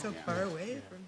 so far away from.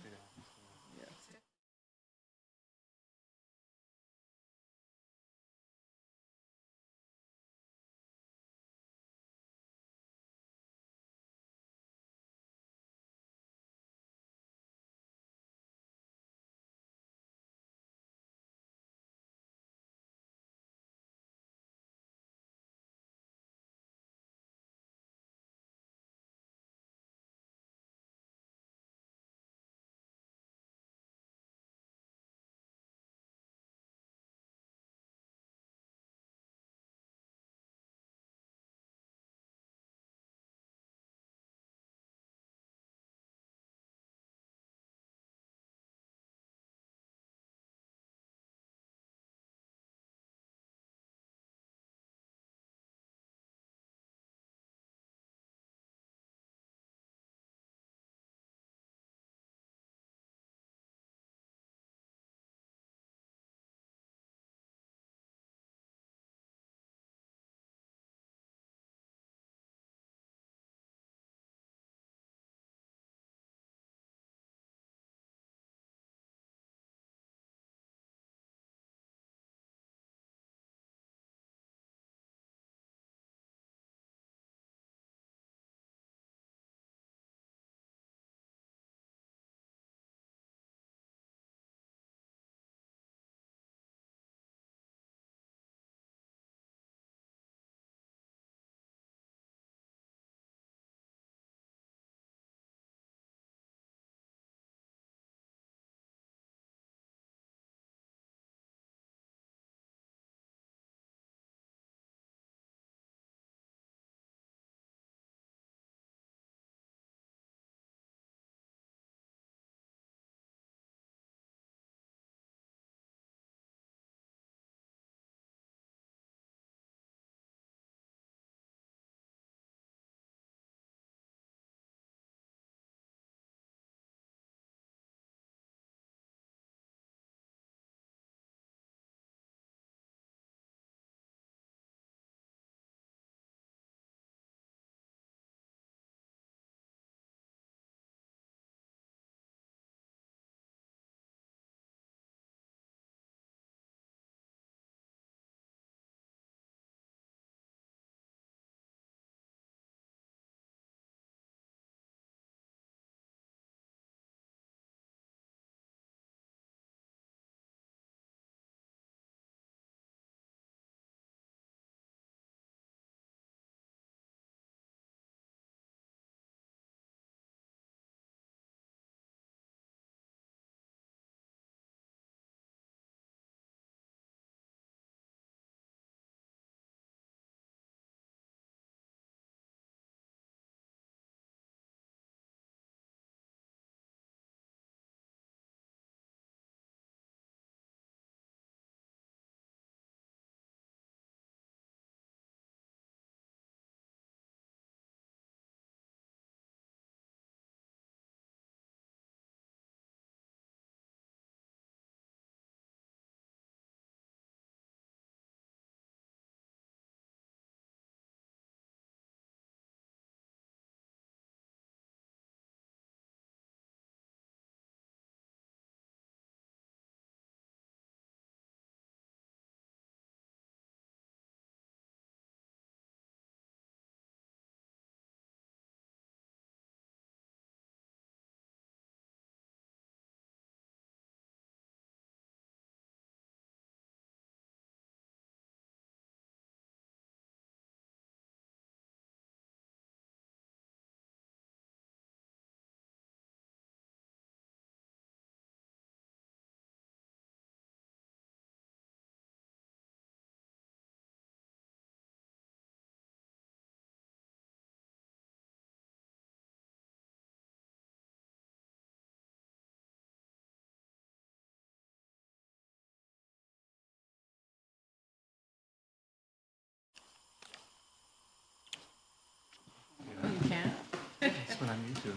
You can? That's what I'm used to.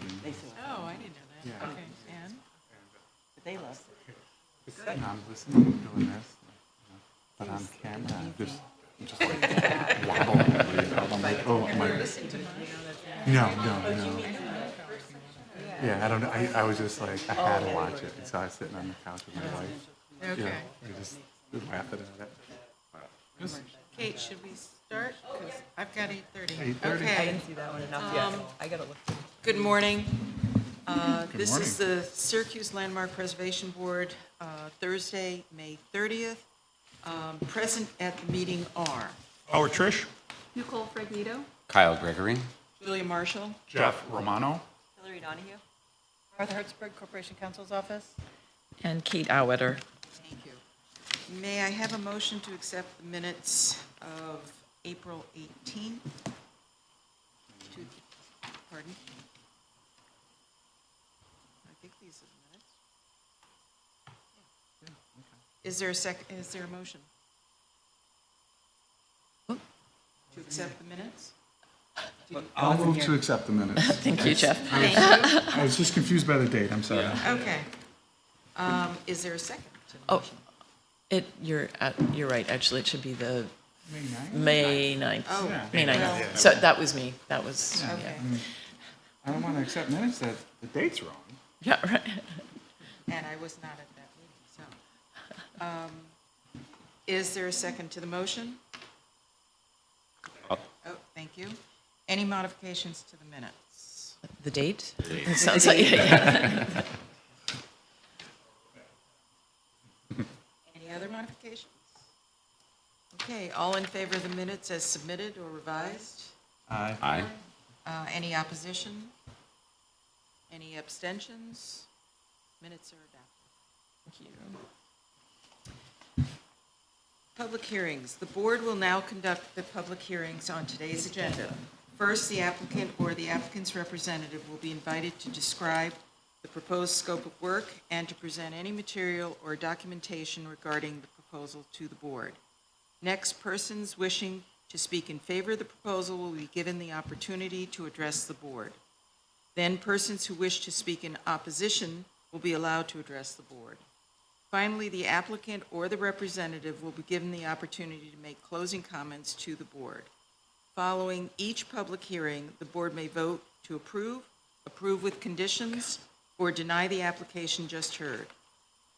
Oh, I didn't know that. Yeah. Okay, and? But they love it. And I'm listening, doing this, but on camera, just like wobbling. I'm like, oh my. Listen to mine. No. Yeah, I don't know. I was just like, I had to watch it. And so I was sitting on the couch with my wife. Okay. Yeah, we just laughing at it. It was Kate, should we start? Because I've got 8:30. 8:30. I Okay. didn't see that one enough yet. I gotta look. Good morning. This morning. is the Syracuse Landmark Preservation Board, Thursday, May 30th. Present at the meeting are Howard Trish. Nicole Fragnito. Kyle Gregory. Julia Marshall, Jeff Romano. Hillary Donahue. Martha Hertzberg, Corporation Counsel's Office. And Kate Auwetter. Thank you. May I have a motion to accept the minutes of April 18th? Pardon? I think these are the minutes. Is there a second, is there a motion? To accept the minutes? I'll move to accept the minutes. Thank you, Jeff. Thank you. I was just confused by the date. I'm sorry. Okay. Is there a second to the Oh, motion? you're right, actually, it should be the May 9th? May 9th. Oh, May well, 9th. So that was me, that was, Yeah. Okay. I don't want to accept minutes that the date's wrong. yeah, right. And I was not at that meeting, so. Is there a second to the motion? Oh, thank you. Any modifications to the minutes? The date? It sounds like, yeah. Any other modifications? Okay, all in favor of the minutes as submitted or revised? Aye. Any opposition? Any abstentions? Minutes are adopted. Thank you. Public hearings. The board will now conduct the public hearings on today's agenda. First, the applicant or the applicant's representative will be invited to describe the proposed scope of work and to present any material or documentation regarding the proposal to the board. Next, persons wishing to speak in favor of the proposal will be given the opportunity to address the board. Then, persons who wish to speak in opposition will be allowed to address the board. Finally, the applicant or the representative will be given the opportunity to make closing comments to the board. Following each public hearing, the board may vote to approve, approve with conditions, or deny the application just heard.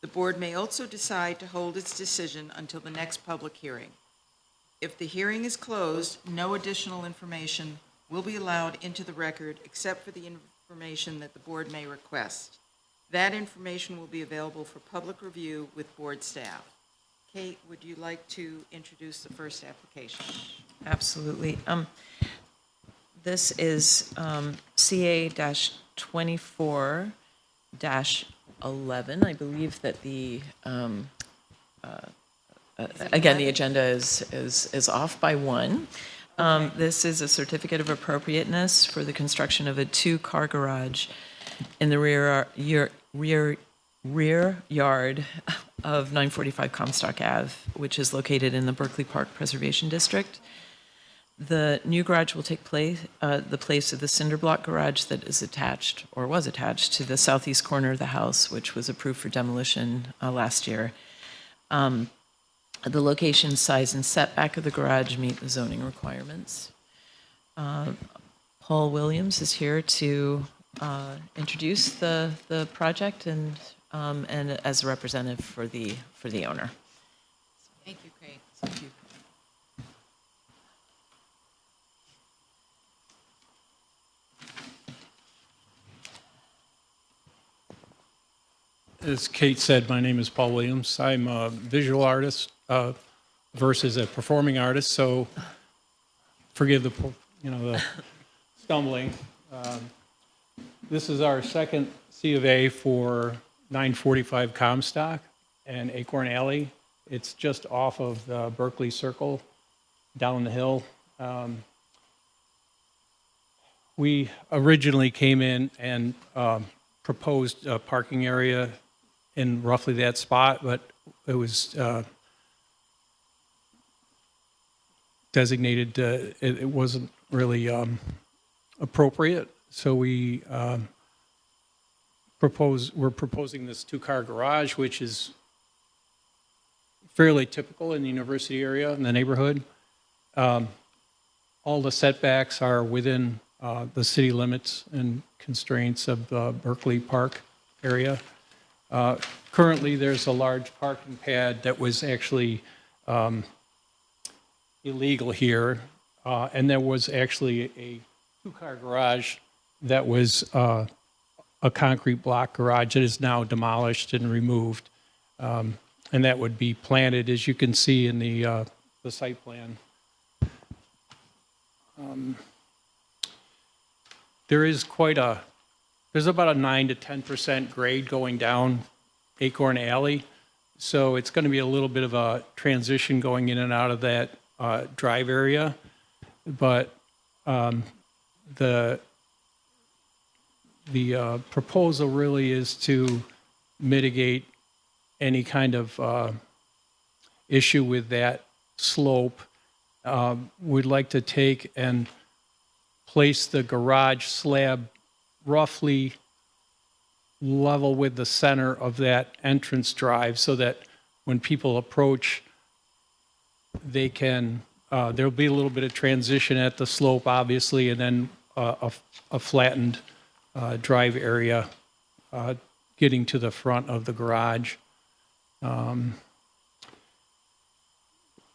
The board may also decide to hold its decision until the next public hearing. If the hearing is closed, no additional information will be allowed into the record except for the information that the board may request. That information will be available for public review with board staff. Kate, would you like to introduce the first application? Absolutely. This is CA-24-11. I believe that the, again, the agenda is off by one. This is a certificate of appropriateness for the construction of a two-car garage in the rear yard of 945 Comstock Ave, which is located in the Berkeley Park Preservation District. The new garage will take the place of the cinder block garage that is attached, or was attached, to the southeast corner of the house, which was approved for demolition last year. The location, size, and setback of the garage meet the zoning requirements. Paul Williams is here to introduce the project and as a representative for the owner. Thank you, Kate. Thank you. As Kate said, my name is Paul Williams. I'm a visual artist versus a performing artist, so forgive the stumbling. This is our second C of A for 945 Comstock and Acorn Alley. It's just off of the Berkeley Circle, down the hill. We originally came in and proposed a parking area in roughly that spot, but it was designated, it wasn't really appropriate. So we're proposing this two-car garage, which is fairly typical in the university area, in the neighborhood. All the setbacks are within the city limits and constraints of the Berkeley Park area. Currently, there's a large parking pad that was actually illegal here, and there was actually a two-car garage that was a concrete block garage that is now demolished and removed. And that would be planted, as you can see in the site plan. There's about a 9 to 10% grade going down Acorn Alley. So it's going to be a little bit of a transition going in and out of that drive area. But the proposal really is to mitigate any kind of issue with that slope. We'd like to take and place the garage slab roughly level with the center of that entrance drive so that when people approach, they can, there'll be a little bit of transition at the slope, obviously, and then a flattened drive area getting to the front of the garage.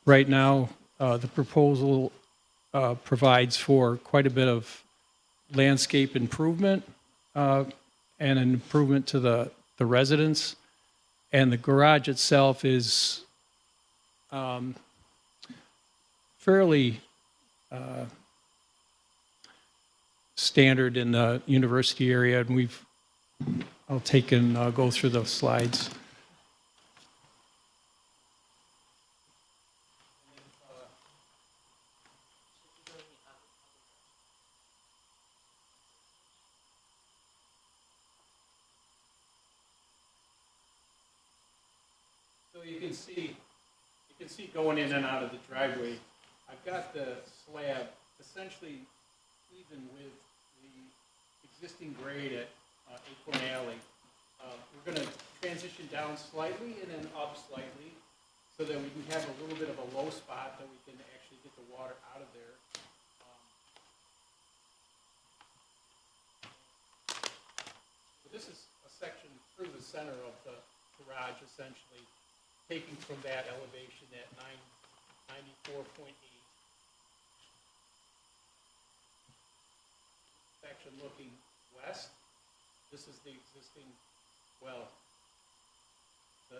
Right now, the proposal provides for quite a bit of landscape improvement and an improvement to the residents. And the garage itself is fairly standard in the university area, and I'll take and go through the slides. So you can see going in and out of the driveway. I've got the slab essentially even with the existing grade at Acorn Alley. We're going to transition down slightly and then up slightly so that we can have a little bit of a low spot that we can actually get the water out of there. So this is a section through the center of the garage, essentially, taking from that elevation at 94.8. Section looking west. This is the existing, well, the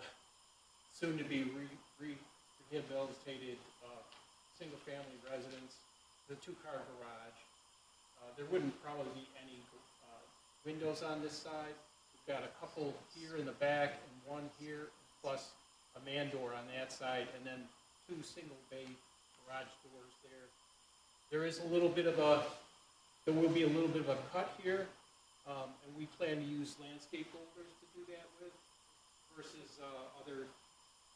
soon-to-be rehabilitated single-family residence, the two-car garage. There wouldn't probably be any windows on this side. We've got a couple here in the back and one here, plus a man door on that side, and then two single-bay garage doors there. There will be a little bit of a cut here, and we plan to use landscape boulders to do that with, versus other,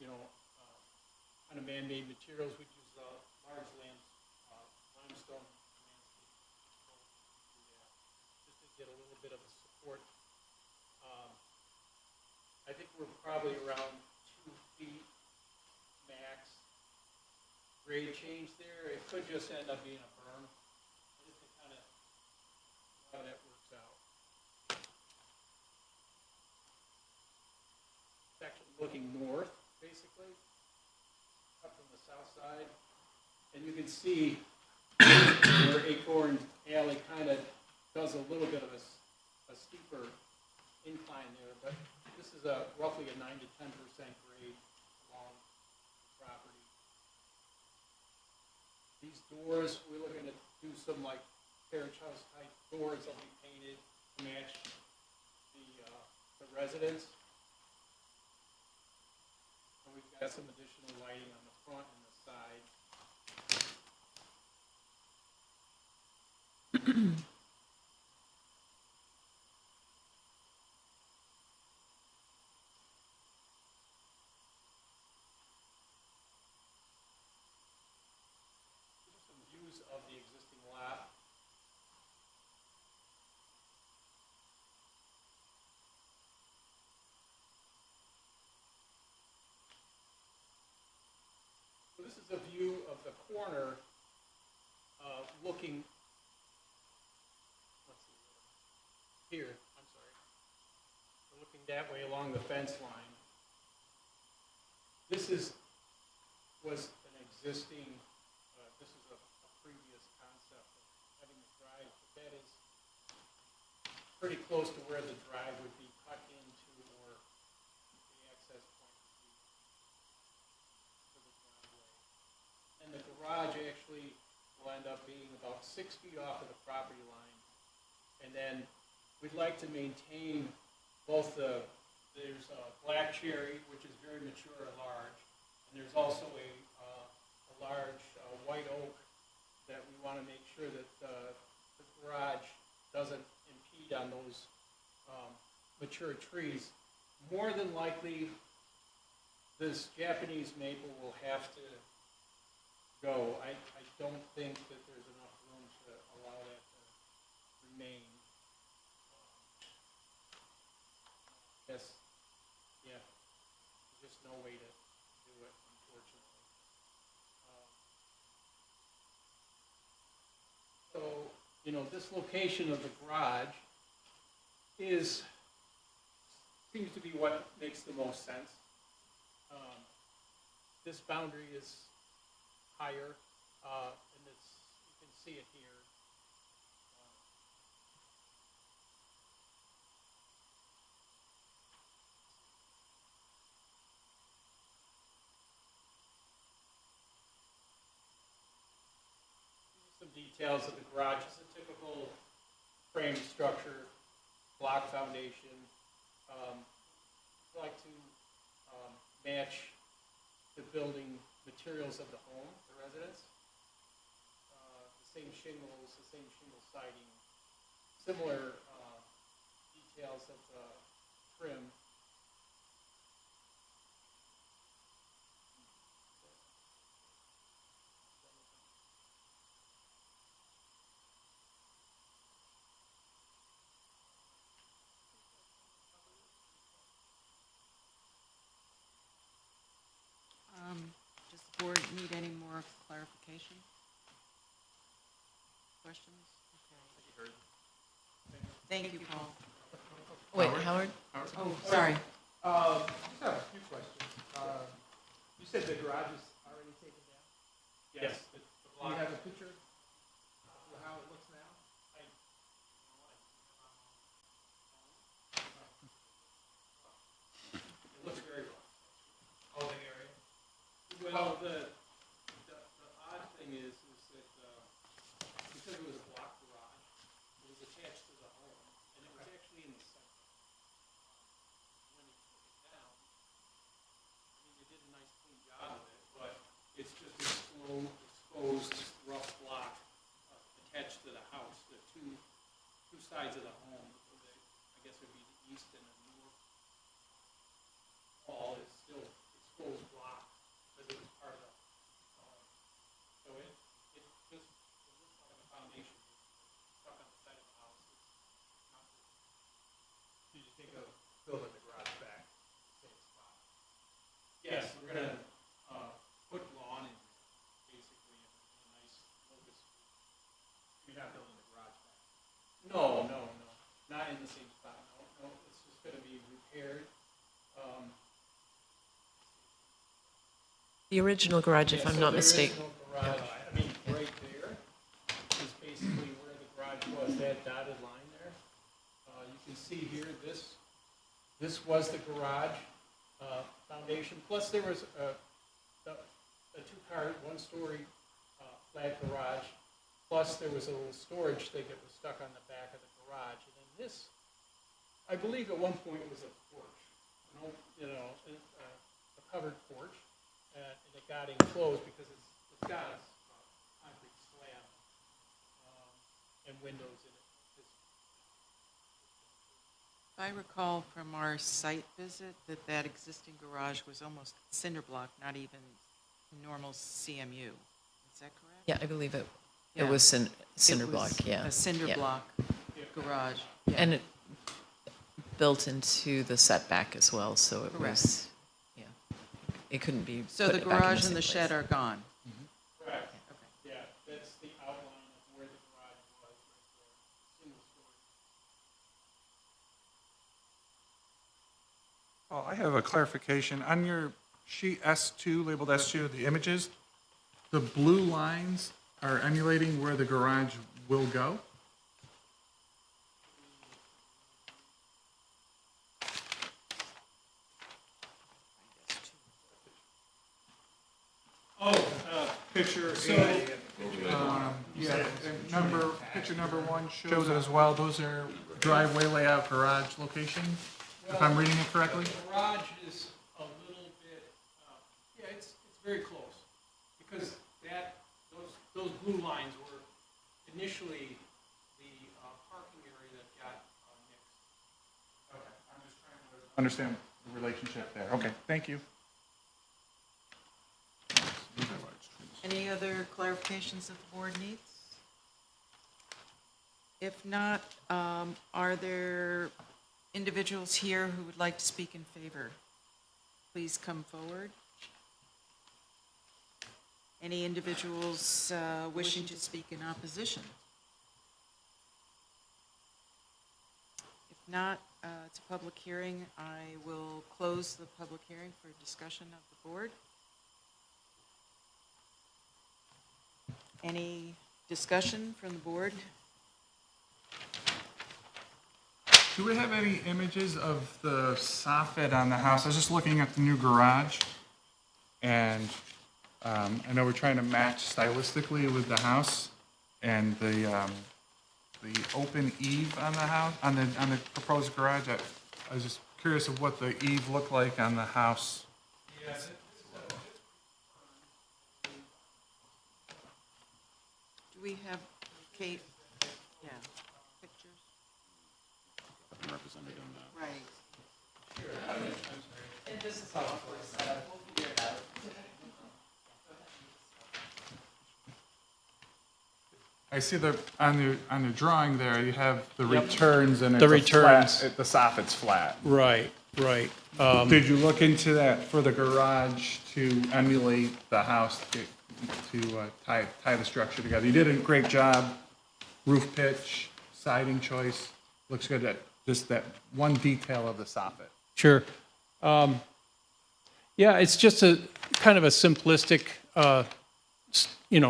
kind of man-made materials. We use large limestone just to get a little bit of a support. I think we're probably around 2 feet max grade change there. It could just end up being a berm. Just to kind of how that works out. Section looking north, basically, up from the south side. And you can see where Acorn Alley kind of does a little bit of a steeper incline there, but this is roughly a 9 to 10% grade along the property. These doors, we're looking to do some like carriage house type doors that we painted to match the residence. And we've got some additional lighting on the front and the side. Some views of the existing lot. So this is a view of the corner looking coming that way along the fence line. This was an existing, this is a previous concept of having a drive, but that is pretty close to where the drive would be cut into, or the access point would be for the driveway. And the garage actually will end up being about 6 feet off of the property line. And then we'd like to maintain both there's a black cherry, which is very mature and large, and there's also a large white oak that we want to make sure that the garage doesn't impede on those mature trees. More than likely, this Japanese maple will have to go. I don't think that there's enough room to allow that to remain. Yes, yeah, there's just no way to do it, unfortunately. So, you know, this location of the garage seems to be what makes the most sense. This boundary is higher, and you can see it here. Some details of the garage. It's a typical frame structure, block foundation. I'd like to match the building materials of the home, the residence. The same shingles, the same shingle siding, similar details of the trim. Does the board need any more clarification? Questions? Okay. Thank you, Paul. Wait, Howard? Oh, sorry. Just have a few questions. You said the garage is already taken down? Yes. The Do you have a picture of how it looks now? It looks very rough. Oh, the area? Well, the odd thing is that because it was a block garage, it was attached to the home, and it was actually in the center. When they took it down, I mean, they did a nice clean job of it, but it's just a slow, exposed, rough block attached to the house. The two sides of the home, I guess it would be the east and the north wall is still exposed block. Because it was part of the, so it looks like a foundation stuck on the side of the house. It's not good. Did you think of building the garage back, same spot? Yes, we're gonna put lawn in there, basically, and a nice locus. You're not building the garage back? No, not in the same spot, no, it's just gonna be repaired. The original garage, if Yeah, I'm so not there is mistaken. no garage. I mean, right there is basically where the garage was, that dotted line there. You can see here, this was the garage foundation, plus there was a two-car, one-story flat garage, plus there was a little storage thing that was stuck on the back of the garage. And then this, I believe at one point was a porch, a covered porch. And it got enclosed because it's got a concrete slab and windows in it. I recall from our site visit that existing garage was almost cinder block, not even normal CMU. Is that correct? Yeah, I believe it Yeah. was cinder It block, was yeah. a cinder Yeah. block garage. And it built into the setback as well, so it Correct. was, yeah. It couldn't be So put the back in garage same and the place. shed are gone? Correct. Okay. Yeah, that's the outline of where the garage was right there. Single story. Oh, I have a clarification. On your sheet S2, labeled S2, the images, the blue lines are emulating where the garage will go? Picture yeah, and picture number 1 shows it as well. Those are driveway layout, garage location, if I'm reading it correctly? The garage is a little bit, yeah, it's very close, because those blue lines were initially the parking area that got mixed. Okay, I'm just trying to understand the relationship there. Okay, thank you. Any other clarifications that the board needs? If not, are there individuals here who would like to speak in favor? Please come forward. Any individuals wishing to speak in opposition? If not, it's a public hearing. I will close the public hearing for discussion of the board. Any discussion from the board? Do we have any images of the soffit on the house? I was just looking at the new garage, and I know we're trying to match stylistically with the house, and the open eave on the house, on the proposed garage. I was just curious of what the eave looked like on the house. Do we have, Kate, yeah, pictures? Represented in the. Right. I see on the drawing there, you have the returns and it's The a returns. flat, the soffit's flat. Right. Did you look into that for the garage to emulate the house to tie the structure together? You did a great job, roof pitch, siding choice, looks good. Just that one detail of the soffit. Sure. Yeah, it's just a kind of a simplistic,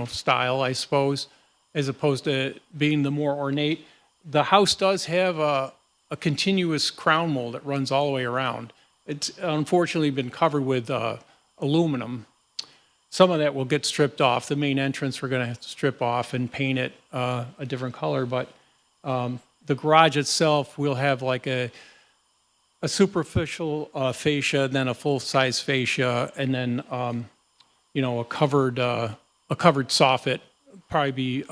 style, I suppose, as opposed to being the more ornate. The house does have a continuous crown mold that runs all the way around. It's unfortunately been covered with aluminum. Some of that will get stripped off. The main entrance we're going to have to strip off and paint it a different color, but the garage itself will have like a superficial fascia, then a full-size fascia, and then a covered soffit. Probably be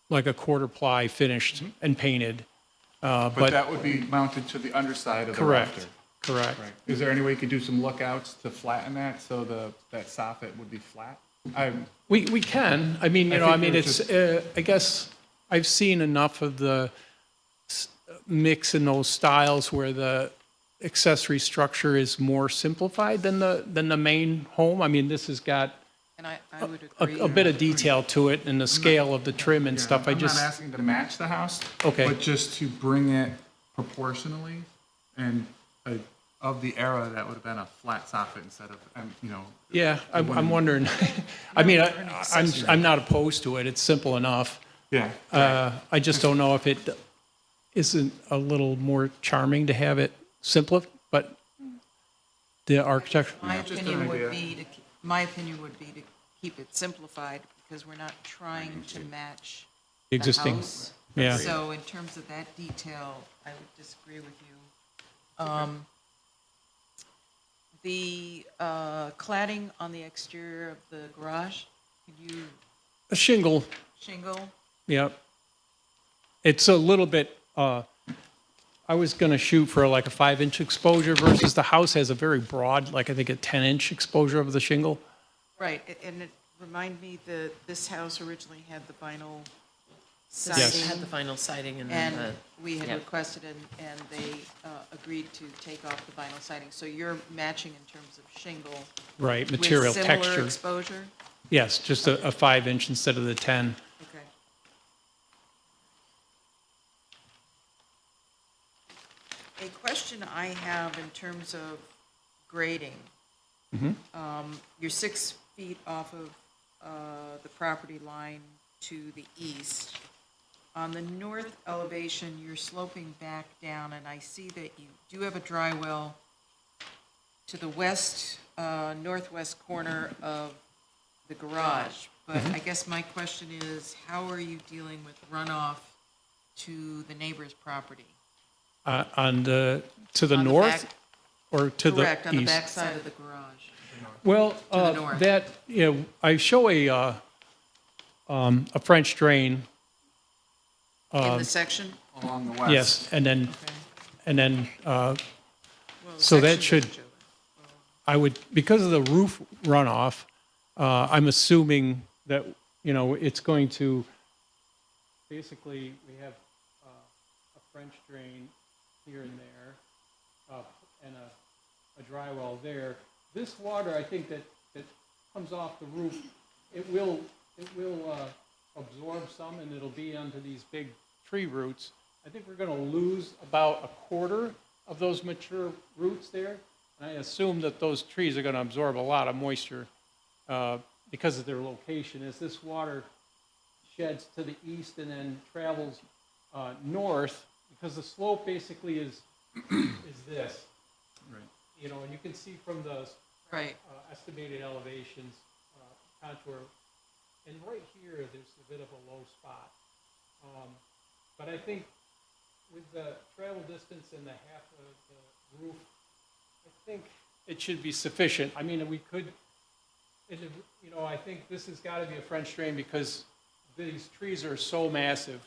like a quarter ply finished and painted. But that would be mounted to the underside of the rafter. Correct. Right. Is there any way you could do some lookouts to flatten that so that soffit would be flat? We can. I mean, it's. I guess I've seen enough of the mix in those styles where the accessory structure is more simplified than the main home. I mean, this has got And I would agree. a bit of detail to it and the scale of the trim and stuff. I'm not asking to match the house. Okay. But just to bring it proportionally and of the era, that would have been a flat soffit instead of, Yeah, I'm wondering. I mean, I'm not opposed to it. It's simple enough. Yeah. I just don't know if it isn't a little more charming to have it simpler, but the architecture. My just opinion an would idea. be to keep it simplified because we're not trying to match the Existing, house. yeah. So in terms of that detail, I would disagree with you. The cladding on the exterior of the garage, could you A shingle, shingle? yeah. It's a little bit, I was going to shoot for like a 5-inch exposure versus the house has a very broad, like I think a 10-inch exposure of the shingle. Right, and it reminded me that this house originally had the vinyl Yes. siding. Had the vinyl siding and then And we had Yep. requested, and they agreed to take off the vinyl siding. So you're matching in terms of shingle Right, material, with similar texture. exposure? Yes, just a 5-inch instead of the 10. Okay. A question I have in terms of grading. You're 6 feet off of the property line to the east. On the north elevation, you're sloping back down, and I see that you do have a dry well to the west, northwest corner of the garage. But I guess my question is, how are you dealing with runoff to the neighbor's property? To the On the north back- or to the Correct, on the east? back side of the garage. Well, the north. that, you know, I show a French drain, In the section? Along the west. yes, and then, Okay. and then, Well, the So that section should- doesn't show it. I would, because of the roof runoff, I'm assuming that, you know, it's going to, basically, we have a French drain here and there, and a dry well there. This water, I think that comes off the roof, it will absorb some, and it'll be onto these big tree roots. I think we're gonna lose about a quarter of those mature roots there. I assume that those trees are going to absorb a lot of moisture because of their location. As this water sheds to the east and then travels north, because the slope basically is this. Right. You know, and you can see from the Right. estimated elevations contour, and right here, there's a bit of a low spot. But I think with the travel distance and the half of the roof, I think it should be sufficient. I mean, we could, you know, I think this has got to be a French drain because these trees are so massive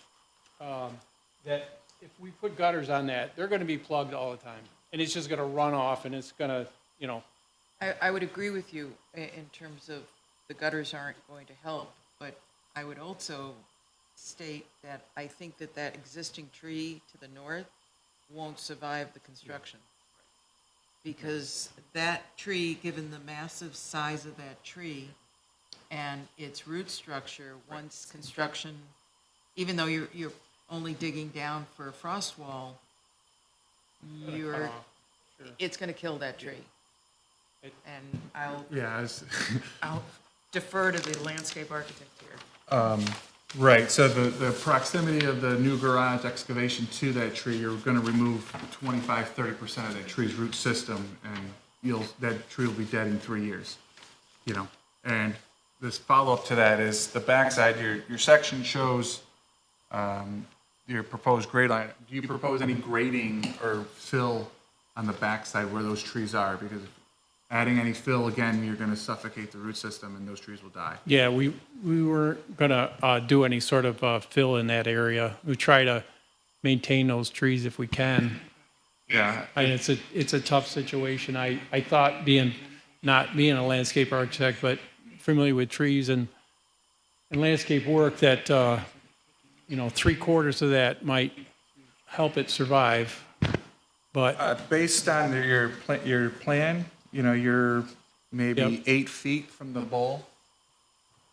that if we put gutters on that, they're going to be plugged all the time. And it's just going to run off and it's going to, you know. I would agree with you in terms of the gutters aren't going to help, but I would also state that I think that that existing tree to the north won't survive the construction. Because that tree, given the massive size of that tree and its root structure, once construction, even though you're only digging down for a frost wall, it's gonna kill that tree. And I'll defer to the landscape architect here. Right, so the proximity of the new garage excavation to that tree, you're gonna remove 25-30% of that tree's root system, and that tree will be dead in 3 years, you know? And this follow-up to that is the backside, your section shows your proposed grade line. Do you propose any grading or fill on the backside where those trees are? Because adding any fill, again, you're gonna suffocate the root system and those trees will die. Yeah, we weren't going to do any sort of fill in that area. We try to maintain those trees if we can. Yeah, And it's a tough situation. I thought not being a landscape architect, but familiar with trees and landscape work that, you know, 3/4 of that might help it survive. But, based on your plan, you know, you're maybe Yep. 8 feet from the bowl,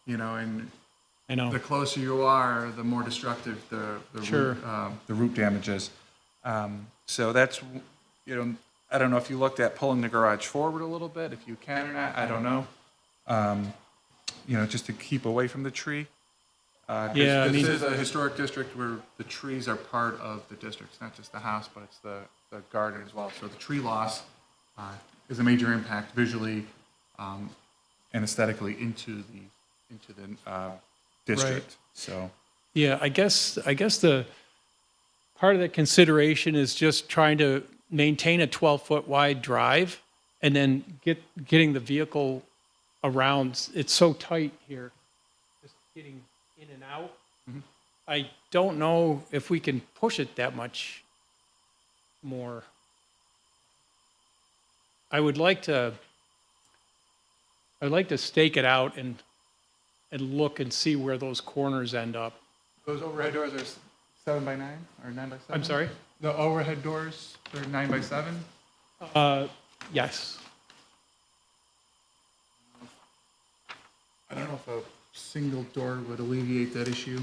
you know, and I know, the closer you are, the more destructive Sure. the root damage is. So that's, you know, I don't know if you looked at pulling the garage forward a little bit, if you can or not, I don't know. You know, just to keep away from the tree. 'Cause Yeah, I this mean- is a historic district where the trees are part of the district. It's not just the house, but it's the garden as well. So the tree loss is a major impact visually and aesthetically into the district. So, yeah, I guess the part of the consideration is just trying to maintain a 12-foot wide drive and then getting the vehicle around. It's so tight here, just getting in and out. I don't know if we can push it that much more. I'd like to stake it out and look and see where those corners end up. those overhead doors are 7x9 or 9x7? I'm sorry? The overhead doors, they're 9x7? Yes. I don't know if a single door would alleviate that issue,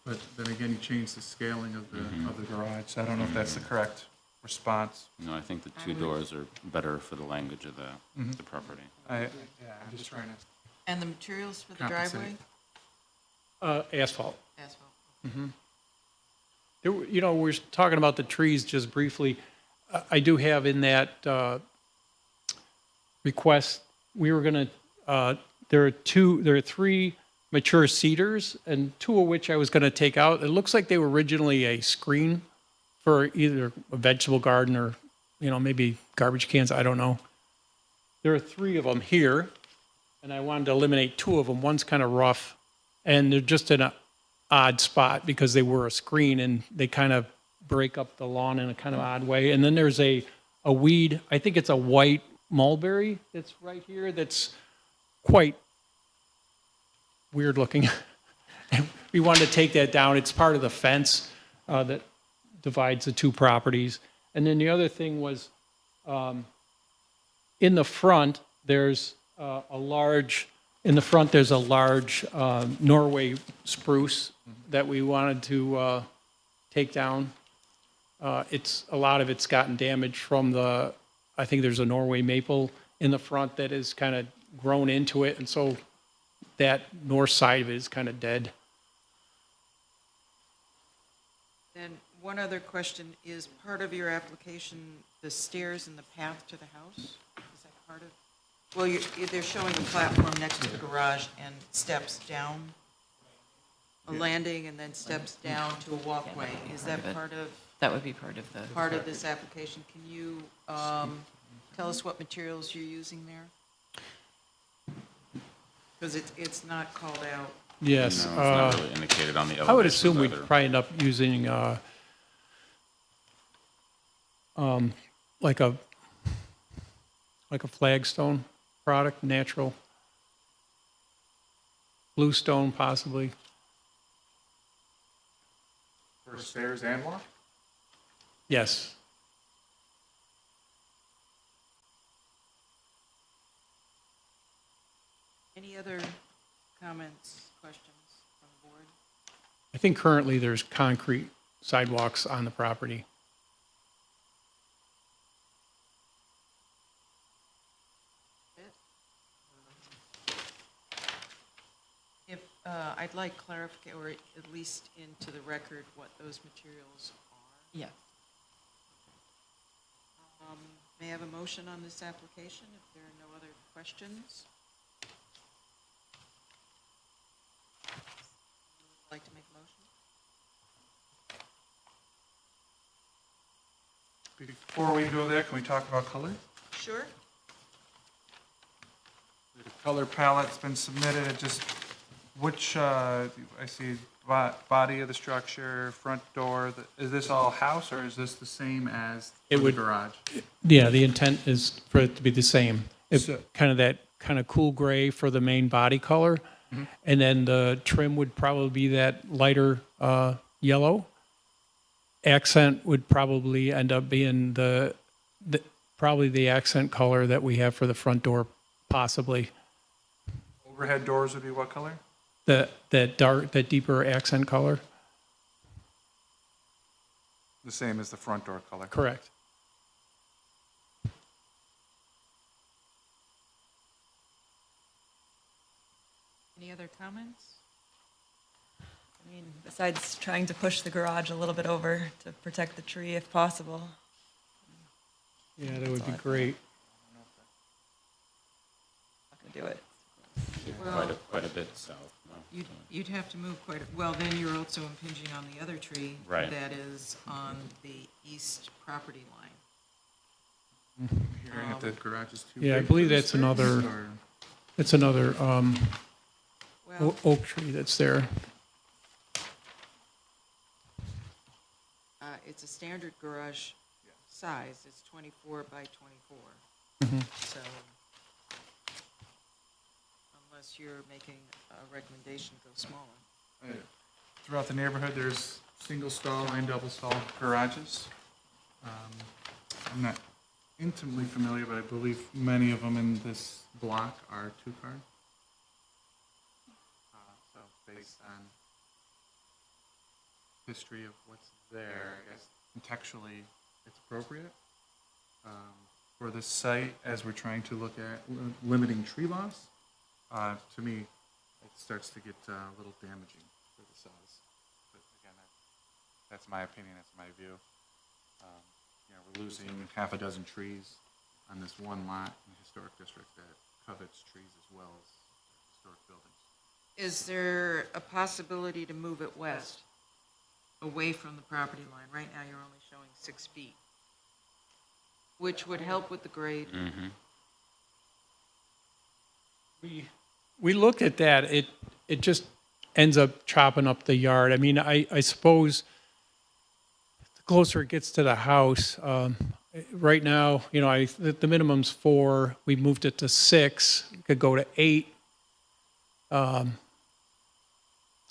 but then again, you change the scaling of the garage, so I don't know if that's the correct response. No, I think the two doors are better for the language of the property. I'm just trying to. And the materials for the Compensate. driveway? Asphalt. Asphalt. We're talking about the trees just briefly. I do have in that request, we were going to, there are three mature cedars, and two of which I was going to take out. It looks like they were originally a screen for either a vegetable garden or, maybe garbage cans, I don't know. There are three of them here, and I wanted to eliminate two of them. One's kind of rough, and they're just in an odd spot because they were a screen, and they kind of break up the lawn in a kind of odd way. And then there's a weed, I think it's a white mulberry that's right here that's quite weird looking. And we wanted to take that down. It's part of the fence that divides the two properties. And then the other thing was, in the front, there's a large Norway spruce that we wanted to take down. A lot of it's gotten damaged from I think there's a Norway maple in the front that is kind of grown into it, and so that north side of it is kind of dead. Then one other question, is part of your application the stairs and the path to the house? Is that part of, well, they're showing a platform next to the garage and steps down, a landing and then steps down to a walkway. Is that That would be part of the. part of this application? Can you tell us what materials you're using there? Because it's not called out. Yes. No, it's not really indicated on the elevations I would assume we'd either. probably end up using like a flagstone product, natural. Bluestone possibly. For stairs and walk? Yes. Any other comments, questions from the board? I think currently there's concrete sidewalks on the property. If, I'd like clarification, or at least into the record, what those materials are. Yeah. May I have a motion on this application if there are no other questions? Would like to make a motion? Before we go there, can we talk about color? Sure. The color palette's been submitted, it just, which, I see body of the structure, front door, is this all house, or is this the same as It the would- garage? Yeah, the intent is for it to be the same. It's So- kind of that kind of cool gray for the main body color. And then the trim would probably be that lighter yellow. Accent would probably end up being probably the accent color that we have for the front door, possibly. Overhead doors would be what color? That deeper accent color. The same as the front door color. Correct. Any other comments? I mean, besides trying to push the garage a little bit over to protect the tree if possible. Yeah, that would be great. Not gonna do it. Quite a bit south. No? You'd have to move well, then you're also impinging on the other tree. Right. That is on the east property line. Hearing if the garage is too Yeah, I big believe for the that's space, another- or- It's another Well, oak tree that's there. it's a standard garage size, it's 24 by 24. So unless you're making a recommendation to go smaller. Throughout the neighborhood, there's single stall and double stall garages. I'm not intimately familiar, but I believe many of them in this block are two-car. So based on history of what's there, I guess contextually, it's appropriate for this site as we're trying to look at limiting tree loss. To me, it starts to get a little damaging for the size. But again, that's my opinion, that's my view. We're losing half a dozen trees on this one lot in the historic district that covets trees as well as historic buildings. Is there a possibility to move it west, away from the property line? Right now, you're only showing 6 feet, which would help with the grade. We looked at that. It just ends up chopping up the yard. I mean, I suppose the closer it gets to the house, right now, the minimum's 4. We moved it to 6. It could go to 8.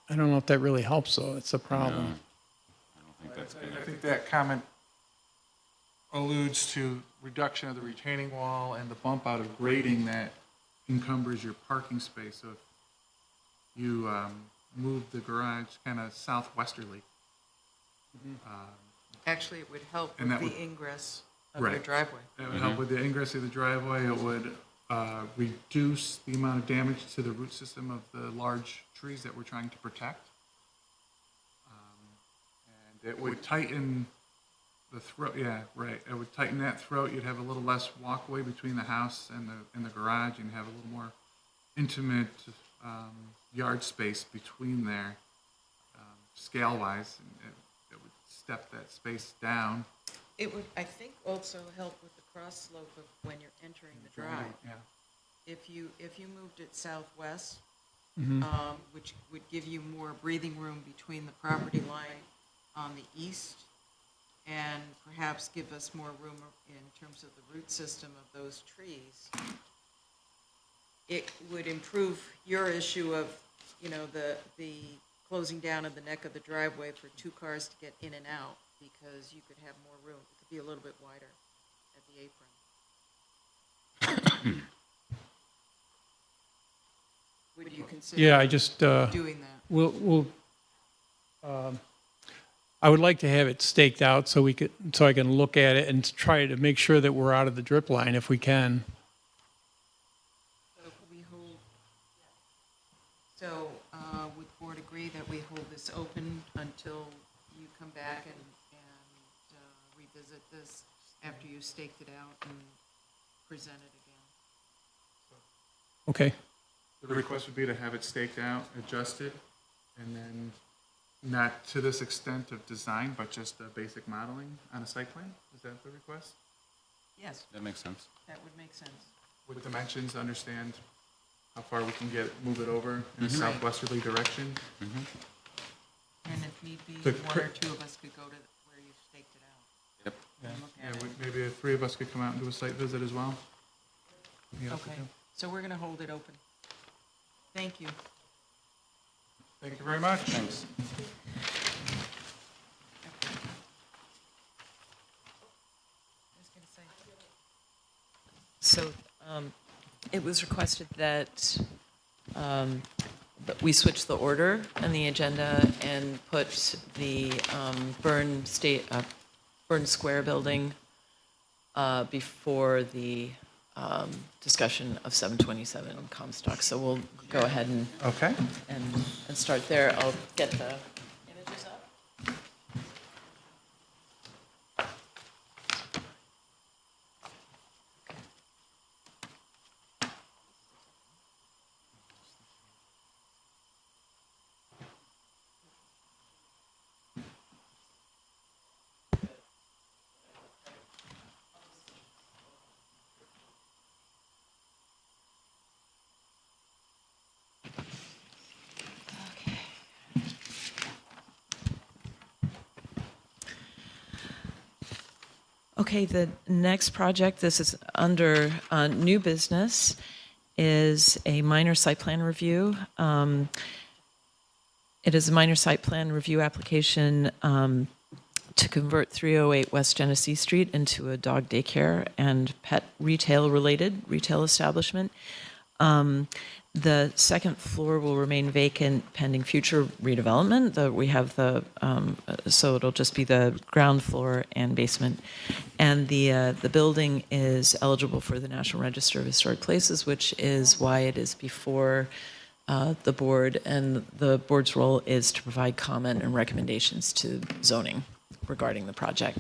I don't know if that really helps, though. It's a problem. I think that comment alludes to reduction of the retaining wall and the bump out of grading that encumbers your parking space. So if you move the garage kind of southwesterly. Actually, it would help And with that the would- ingress of your Right. driveway. That would help with the ingress of the driveway. It would reduce the amount of damage to the root system of the large trees that we're trying to protect. And it would tighten the throat, yeah, right. It would tighten that throat. You'd have a little less walkway between the house and the garage, and have a little more intimate yard space between there, scale-wise. And it would step that space down. It would, I think, also help with the cross slope of when you're entering the drive. Yeah. If you moved it southwest, Mm-hmm. which would give you more breathing room between the property line on the east, and perhaps give us more room in terms of the root system of those trees, it would improve your issue of, the closing down of the neck of the driveway for 2 cars to get in and out, because you could have more room. It could be a little bit wider at the apron. Would you consider Yeah, I just, doing that? we'll I would like to have it staked out so I can look at it and try to make sure that we're out of the drip line if we can. So would the board agree that we hold this open until you come back and revisit this after you staked it out and present it again? Okay. The request would be to have it staked out, adjusted, and then not to this extent of design, but just basic modeling on a site plan? Is that the request? Yes, That makes sense. that would make sense. With dimensions, understand how far we can move it over in a southwesterly direction? And if need be, The 1 or 2 of us could go to where you staked it out. Yep. And look Yeah, at it. maybe the 3 of us could come out and do a site visit as well? Yeah, Okay, so we're going to hold it open. Thank you. Thank you very much. Thanks. So it was requested that we switch the order on the agenda and put the Byrne Square building before the discussion of 727 Comstock. So we'll go ahead and Okay. start there. I'll get the images up. Okay, the next project, this is under new business, is a minor site plan review. It is a minor site plan review application to convert 308 West Genesee Street into a dog daycare and pet retail-related retail establishment. The second floor will remain vacant pending future redevelopment. We have so it'll just be the ground floor and basement. And the building is eligible for the National Register of Historic Places, which is why it is before the board. And the board's role is to provide comment and recommendations to zoning regarding the project.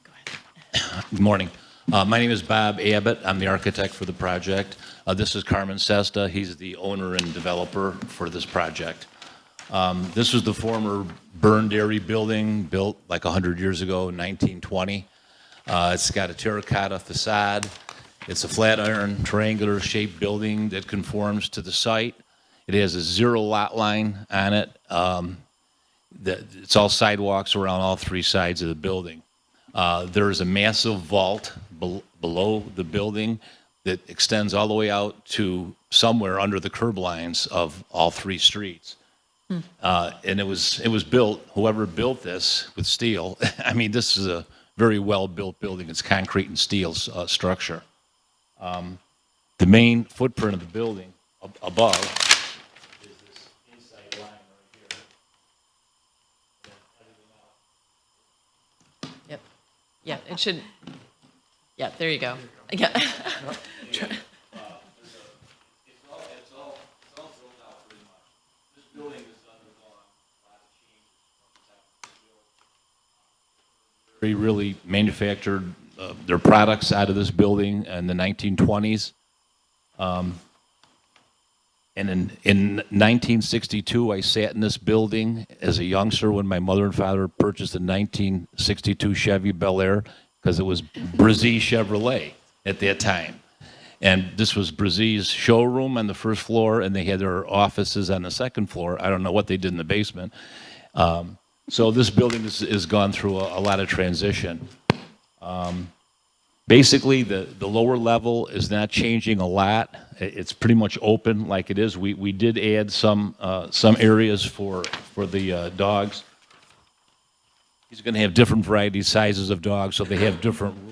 Go ahead. Good morning. My name is Bob Abbott. I'm the architect for the project. This is Carmen Sesta. He's the owner and developer for this project. This was the former burned dairy building built like 100 years ago in 1920. It's got a terracotta facade. It's a flat iron triangular shaped building that conforms to the site. It has a 0 lot line on it. It's all sidewalks around all 3 sides of the building. There is a massive vault below the building that extends all the way out to somewhere under the curb lines of all 3 streets. And it was built, whoever built this with steel, I mean, this is a very well-built building. It's concrete and steel structure. The main footprint of the building above is this inside line right here. Yep. Yeah, it should. Yeah, there you go. Yeah. It's all filled out pretty much. This building has undergone a lot of changes from the time it was built. They really manufactured their products out of this building in the 1920s. And in 1962, I sat in this building as a youngster when my mother and father purchased a 1962 Chevy Bel Air, because it was Brzee Chevrolet at that time. And this was Brzee's showroom on the first floor, and they had their offices on the second floor. I don't know what they did in the basement. So this building has gone through a lot of transition. Basically, the lower level is not changing a lot. It's pretty much open like it is. We did add some areas for the dogs. He's going to have different varieties, sizes of dogs, so they have different rooms.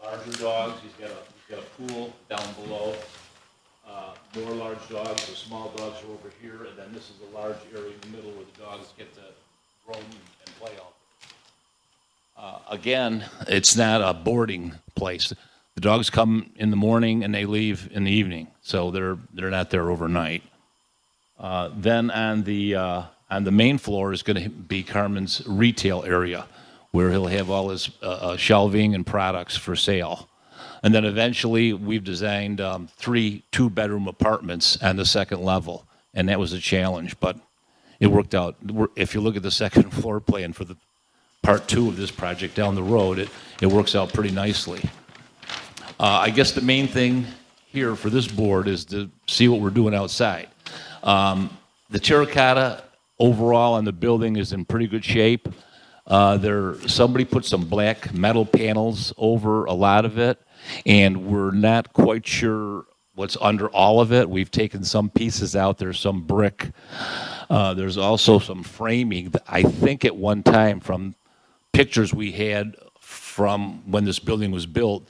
Larger dogs, he's got a pool down below. More large dogs, the small dogs are over here, and then this is a large area in the middle where the dogs get to roam and play all. Again, it's not a boarding place. The dogs come in the morning and they leave in the evening, so they're not there overnight. Then on the main floor is going to be Carmen's retail area, where he'll have all his shelving and products for sale. And then eventually, we've designed 3 2-bedroom apartments on the second level, and that was a challenge, but it worked out. If you look at the second floor plan for the part 2 of this project down the road, it works out pretty nicely. I guess the main thing here for this board is to see what we're doing outside. The terracotta overall on the building is in pretty good shape. Somebody put some black metal panels over a lot of it, and we're not quite sure what's under all of it. We've taken some pieces out. There's some brick. There's also some framing that I think at one time, from pictures we had from when this building was built,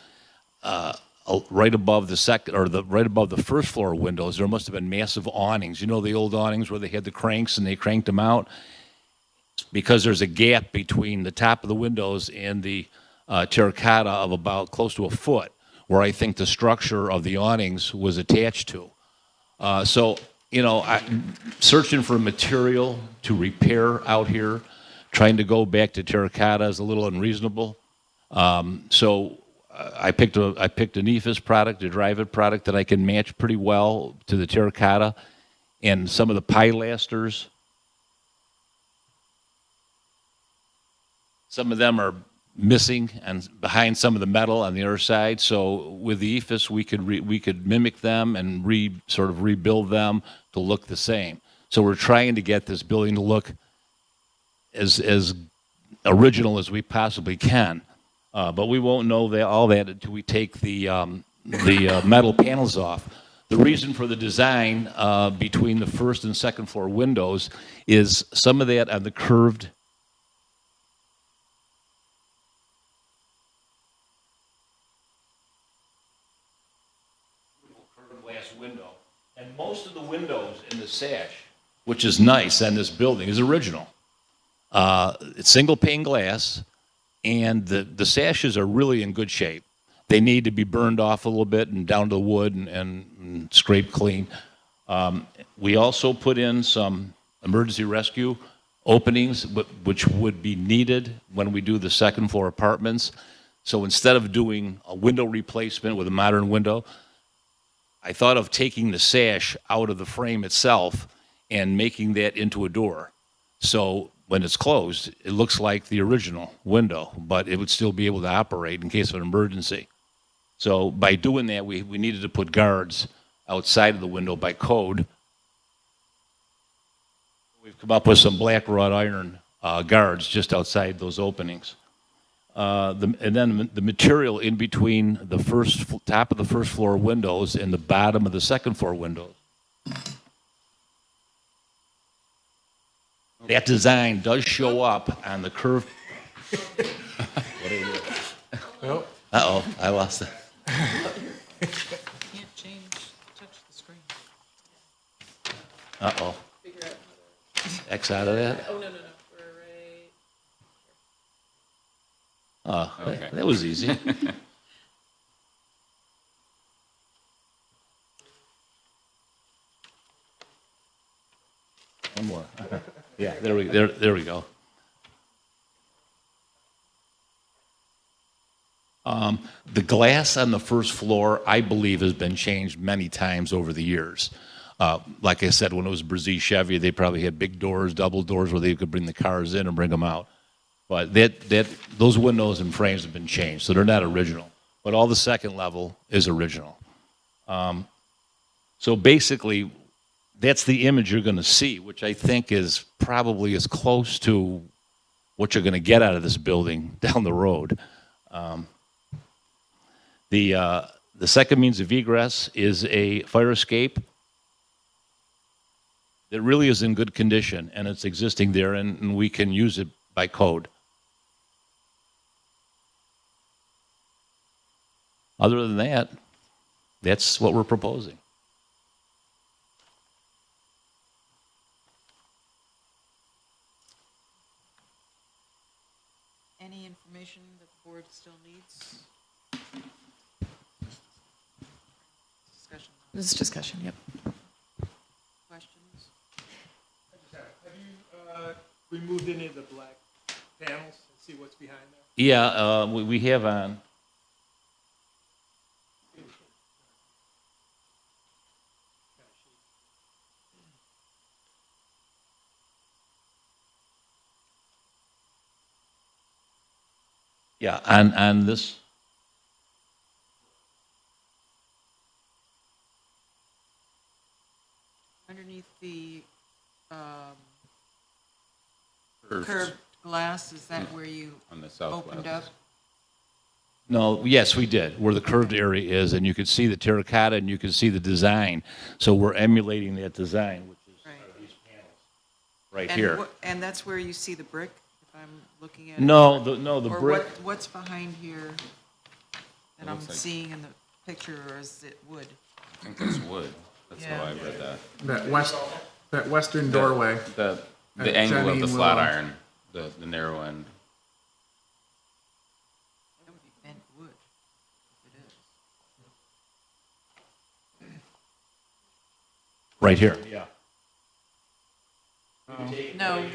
right above the first floor windows, there must have been massive awnings. You know the old awnings where they had the cranks and they cranked them out? Because there's a gap between the top of the windows and the terracotta of about close to a foot, where I think the structure of the awnings was attached to. So, I'm searching for material to repair out here. Trying to go back to terracotta is a little unreasonable. So I picked an EFIS product, a drive-it product that I can match pretty well to the terracotta, and some of the pilasters. Some of them are missing and behind some of the metal on the other side. So with the EFIS, we could mimic them and sort of rebuild them to look the same. So we're trying to get this building to look as original as we possibly can. But we won't know all that until we take the metal panels off. The reason for the design between the first and second floor windows is some of that on the curved And most of the windows in the sash, which is nice on this building, is original. It's single pane glass, and the sashes are really in good shape. They need to be burned off a little bit and down to the wood and scraped clean. We also put in some emergency rescue openings, which would be needed when we do the second floor apartments. So instead of doing a window replacement with a modern window, I thought of taking the sash out of the frame itself and making that into a door. So when it's closed, it looks like the original window, but it would still be able to operate in case of an emergency. So by doing that, we needed to put guards outside of the window by code. We've come up with some black wrought iron guards just outside those openings. And then the material in between the top of the first floor windows and the bottom of the second floor windows. That design does show up on the curved. What are you? Well, Uh-oh, I lost it. Can't touch the screen. Uh-oh. X out of that? Oh, no, we're right. Oh, that was easy. One more. Yeah, there we go. The glass on the first floor, I believe, has been changed many times over the years. Like I said, when it was Brzee Chevy, they probably had big doors, double doors, where they could bring the cars in and bring them out. But those windows and frames have been changed, so they're not original. But all the second level is original. So basically, that's the image you're going to see, which I think is probably as close to what you're going to get out of this building down the road. The second means of egress is a fire escape that really is in good condition, and it's existing there, and we can use it by code. Other than that, that's what we're proposing. Any information that the board still needs? Discussion, This is discussion, yep. questions? have you removed any of the black panels and see what's behind there? Yeah, we have on. Yeah, on this. Underneath the Curved curved glass, is that where you on the southwest. opened up? No, yes, we did, where the curved area is, and you could see the terracotta and you could see the design. So we're emulating that design, which is Right. these panels right And here. and that's where you see the brick, if I'm looking at it? No, the Or brick. what's behind here that I'm looks like- seeing in the picture, or is it wood? I think that's wood. That's how Yeah. I read that. That western doorway. The At angle of Jenny the and flat Willow. iron, the narrow end. That would be bent wood, if it is. Right here. Yeah. No,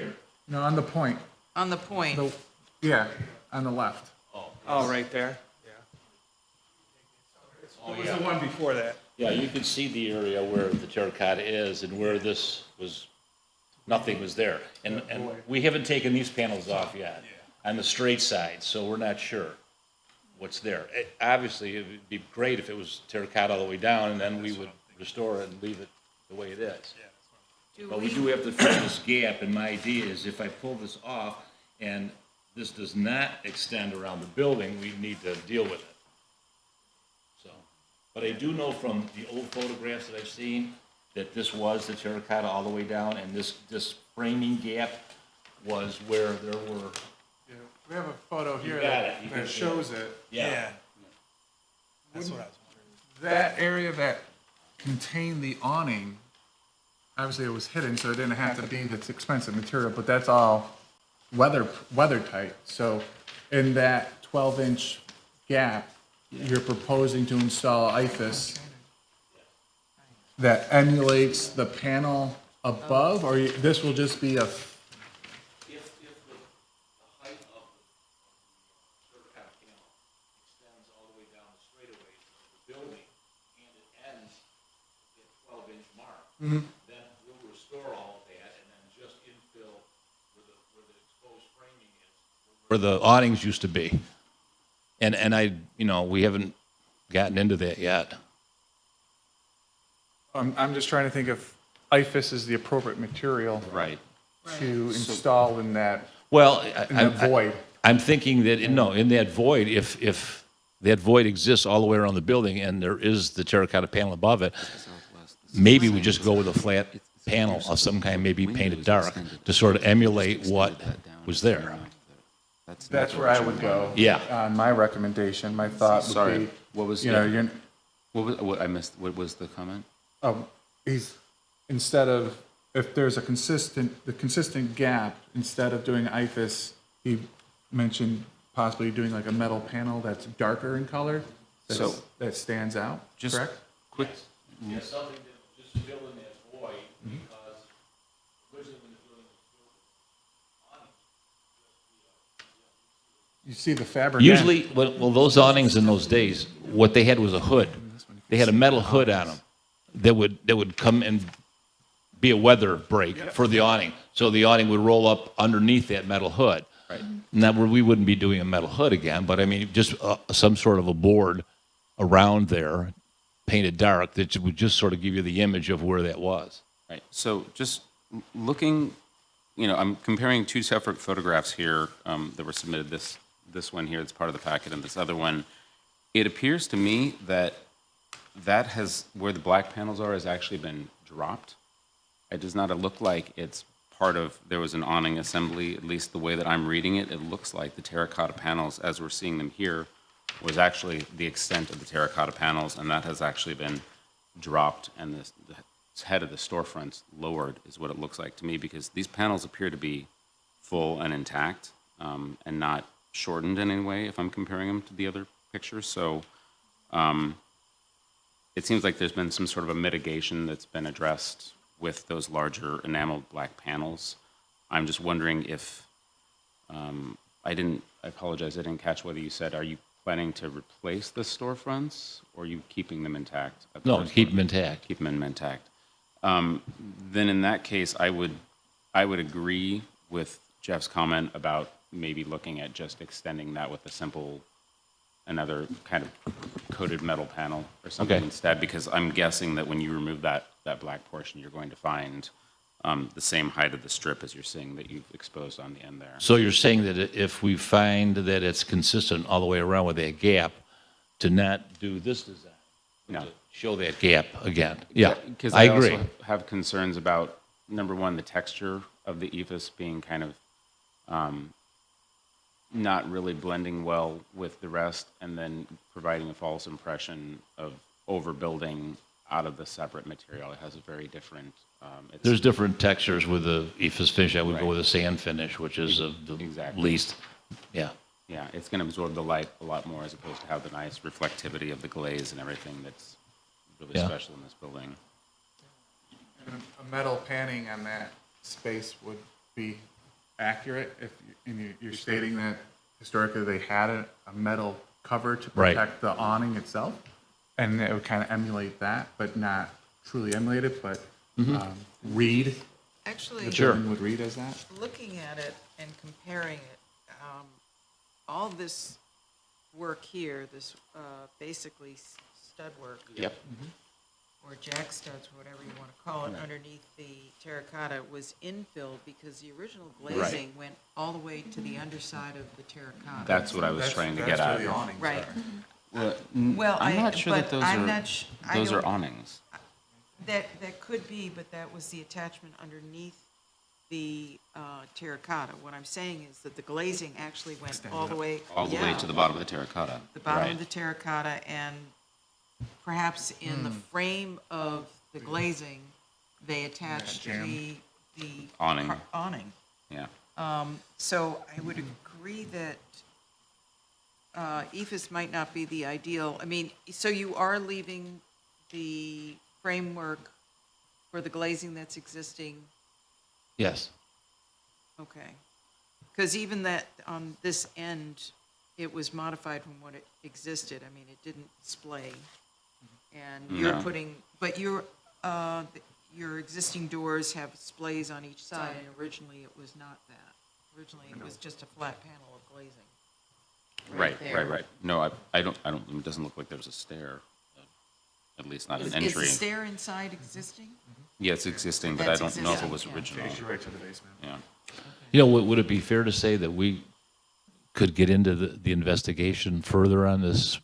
No, on the point. on the point. Yeah, on the left. Oh, right there? Yeah. It was the one before that. Yeah, you can see the area where the terracotta is and where this was, nothing was there. And we haven't taken these panels off yet on the straight side, so we're not sure what's there. Obviously, it would be great if it was terracotta all the way down, and then we would restore it and leave it the way it is. But we do have to fill this gap, and my idea is if I pull this off and this does not extend around the building, we need to deal with it. So, but I do know from the old photographs that I've seen that this was the terracotta all the way down, and this framing gap was where there were, Yeah, we have a photo here got it. You can that see shows it. yeah. That's what I was wondering. That area that contain the awning, obviously it was hidden, so it didn't have to be this expensive material, but that's all weather tight. So in that 12-inch gap, you're proposing to install IFAS that emulates the panel above, or this will just be a, If the height of the certified panel extends all the way down the straightaway of the building, and it ends at 12-inch mark, then we'll restore all of that and then just infill where the exposed framing is. Where the awnings used to be. And we haven't gotten into that yet. I'm just trying to think if IFAS is the appropriate material Right. to install in that, Well, in that void. I'm thinking that, in that void, if that void exists all the way around the building and there is the terracotta panel above it, maybe we just go with a flat panel of some kind, maybe painted dark, to sort of emulate what was there. That's where I would go. Yeah. On my recommendation, my thought would Sorry, be, what was, you're, what I missed, what was the comment? instead of, if there's the consistent gap, instead of doing IFAS, he mentioned possibly doing like a metal panel that's darker in color, that stands out, Just correct? quick, Yeah, something that just fill in that void, because originally when the building was built, You see the fabric. usually, well, those awnings in those days, what they had was a hood. They had a metal hood on them that would come and be a weather break for the awning. So the awning would roll up underneath that metal hood. Right. Now, we wouldn't be doing a metal hood again, but I mean, just some sort of a board around there, painted dark, that would just sort of give you the image of where that was. Right, so just looking, I'm comparing two separate photographs here that were submitted, this one here, it's part of the packet, and this other one. It appears to me that where the black panels are, has actually been dropped. It does not look like it's part of, there was an awning assembly, at least the way that I'm reading it. It looks like the terracotta panels, as we're seeing them here, was actually the extent of the terracotta panels, and that has actually been dropped, and the head of the storefronts lowered, is what it looks like to me, because these panels appear to be full and intact, and not shortened in any way, if I'm comparing them to the other pictures. So it seems like there's been some sort of a mitigation that's been addressed with those larger enameled black panels. I'm just wondering if, I apologize, I didn't catch whether you said, are you planning to replace the storefronts, or are you keeping them intact? No, keep them intact. Keep them intact. Then in that case, I would agree with Jeff's comment about maybe looking at just extending that with another kind of coated metal panel or something Okay. instead, because I'm guessing that when you remove that black portion, you're going to find the same height of the strip as you're seeing that you've exposed on the end there. So you're saying that if we find that it's consistent all the way around with that gap, to not do this design? No. To show that gap again? Yeah, Because I I agree. also have concerns about, number one, the texture of the ephes being kind of not really blending well with the rest, and then providing a false impression of overbuilding out of the separate material. It has a very different, There's different textures with the ephes finish. I would go Right. with a sand finish, which is the Exactly. least, yeah. yeah, it's going to absorb the light a lot more, as opposed to have the nice reflectivity of the glaze and everything that's really Yeah. special in this building. A metal paneling on that space would be accurate if, you're stating that historically they had a metal cover to Right. protect the awning itself, and it would kind of emulate that, but not truly emulate it, but read, Actually, the Sure. building would read as that. looking at it and comparing it, all this work here, this basically stud work, Yep. or jack studs, whatever you want to call it, underneath the terracotta was infill because the original glazing went all the way to the underside of the terracotta. That's what I was trying to get at. Right. Well, I'm not sure that but I'm not sh- I those are don't- awnings. That could be, but that was the attachment underneath the terracotta. What I'm saying is that the glazing actually went all the way. All the way yeah, to the bottom of the terracotta. the bottom Right. of the terracotta and perhaps in the frame of the glazing, they attached Jam. the Awning. awning. Yeah. So I would agree that ephes might not be the ideal. I mean, so you are leaving the framework for the glazing that's existing, Yes. okay. Because even that, on this end, it was modified from what it existed. I mean, it didn't splay. And you're No. putting, but your existing doors have splays on each side, and originally it was not that. Originally, it was just a flat panel of glazing. Right, there. right, right. No, I don't, it doesn't look like there's a stair, at least not an Is entry. the stair inside existing? Yeah, it's existing, but I That's don't know if it existing, was yeah. original. Takes you right to the basement. Yeah. You know, would it be fair to say that we could get into the investigation further on this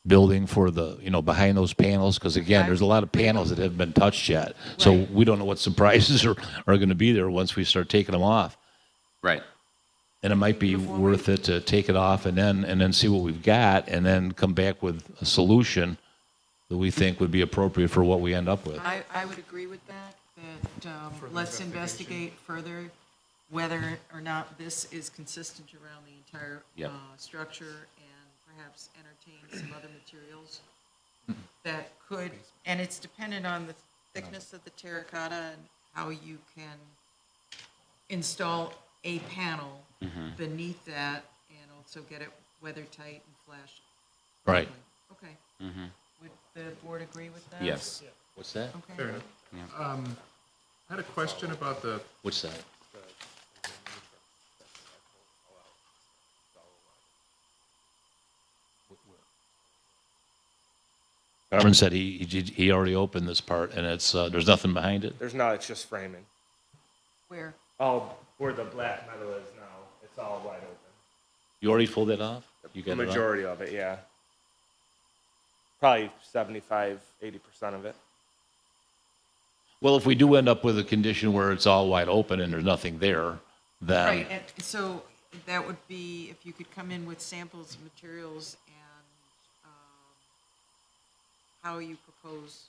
building for the, behind those panels? Because again, there's a lot of panels that haven't been touched yet. So Right. we don't know what surprises are going to be there once we start taking them off. Right. And it might be worth it to take it off and then see what we've got and then come back with a solution that we think would be appropriate for what we end up with. I would agree with that, let's investigate further whether or not this is consistent around the entire Yep. structure, and perhaps entertain some other materials that could, and it's dependent on the thickness of the terracotta and how you can install a panel beneath that and also get it weather tight and flash. Right. Okay. Would the board agree with that? Yes. What's that? Okay. Fair enough. I had a question about the, What's that? Carmen said he already opened this part and it's, there's nothing behind it. There's not, it's just framing. Where? Oh, where the black metal is now, it's all wide open. You already pulled it off? You The got it off? majority of it, yeah. Probably 75, 80% of it. Well, if we do end up with a condition where it's all wide open and there's nothing there, then. Right, and so that would be, if you could come in with samples of materials and how you propose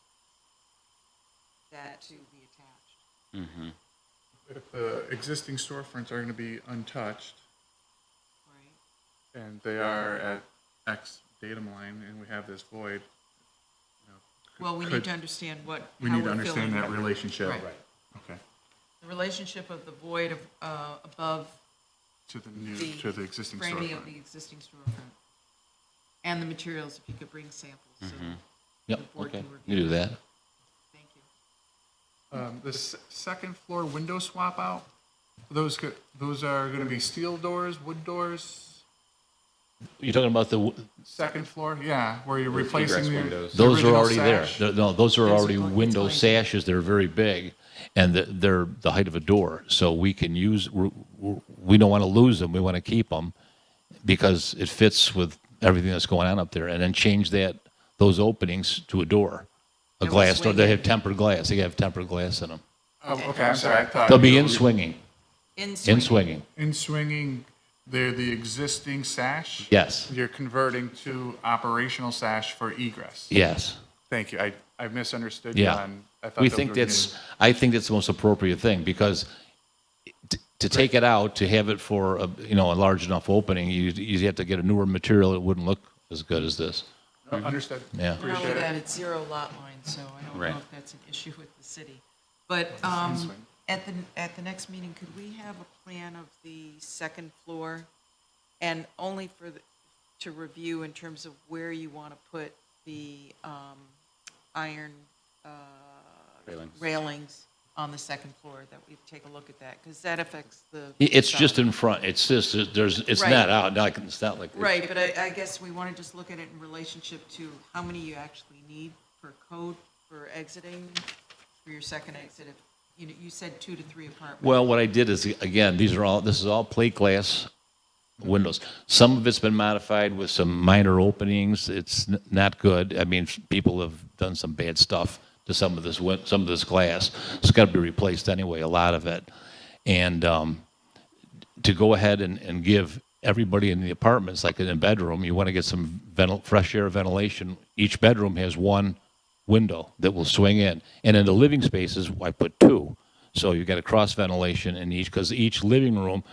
that to be attached, if the existing storefronts are going to be untouched, right? and they are at X datum line, and we have this void, Well, we need could- to understand what, we how need to we're understand filling that relationship. Right. Okay. the relationship of the void of, above To the new, the to the existing framing of the storefront. existing storefront. And the materials, if you could bring samples, so Yep, the board okay, can you review do that. thank you. The second floor window swap out, those are going to be steel doors, wood doors? You're talking about Second floor, yeah, where you're With replacing egress the windows. those are original already there. sash? No, those are already Basically, window it's like- sashes. They're very big, and they're the height of a door. So we can use, we don't want to lose them. We want to keep them because it fits with everything that's going on up there. And then change those openings to a door, a That will glass door. swing They in. have tempered glass. They have tempered glass in them. Oh, okay, I'm sorry, I thought. They'll be you in were- swinging, In in swinging. In swinging, they're the existing sash? Yes, You're converting to operational sash for egress? yes. Thank you, I misunderstood you Yeah. on, I thought We those think were that's, new. I think that's the most appropriate thing, because to take it out, to have it for, a large enough opening, you have to get a newer material. It wouldn't look as good as this. Understood. Yeah. Not only Appreciate that, it. it's zero lot line, so I don't Right. know if that's an issue with the city. But at the next meeting, could we have a plan of the second floor? And only to review in terms of where you want to put the iron railings on the second floor, that we take a look at that, because that affects the. It's just facade. in front. It's just, it's Right. not out, it's not like. Right, but I guess we want to just look at it in relationship to how many you actually need per code for exiting, for your second exit. If you said 2 to 3 apartments. Well, what I did is, again, this is all plate glass windows. Some of it's been modified with some minor openings. It's not good. I mean, people have done some bad stuff to some of this glass. It's got to be replaced anyway, a lot of it. And to go ahead and give everybody in the apartments, like in a bedroom, you want to get some fresh air ventilation. Each bedroom has one window that will swing in. And in the living spaces, I put two. So you get a cross ventilation in each, because each living room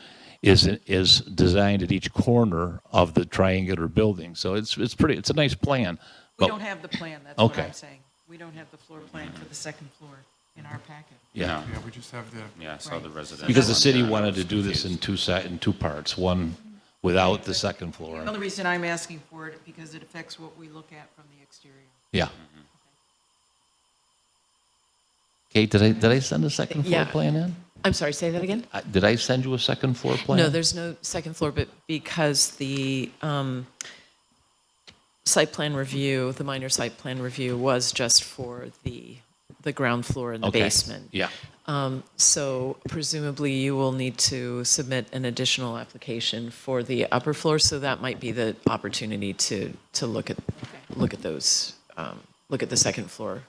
is designed at each corner of the triangular building. So it's a nice plan. We But- don't have the plan, that's what Okay. I'm saying. We don't have the floor plan for the second floor in our packet. Yeah. Yeah, we just have the, Yeah, I saw the residential. Because the one city there, and I wanted to was do this confused. in two parts, one without the second The floor. only reason I'm asking for it, because it affects what we look at from the exterior. Yeah. Kate, did I send a second floor Yeah. plan in? I'm sorry, say that again? Did I send you a second floor plan? No, there's no second floor, but because the site plan review, the minor site plan review was just for the ground floor and the Okay. basement. Yeah. So presumably you will need to submit an additional application for the upper floor, so that might be the opportunity to look at those, look at the second floor.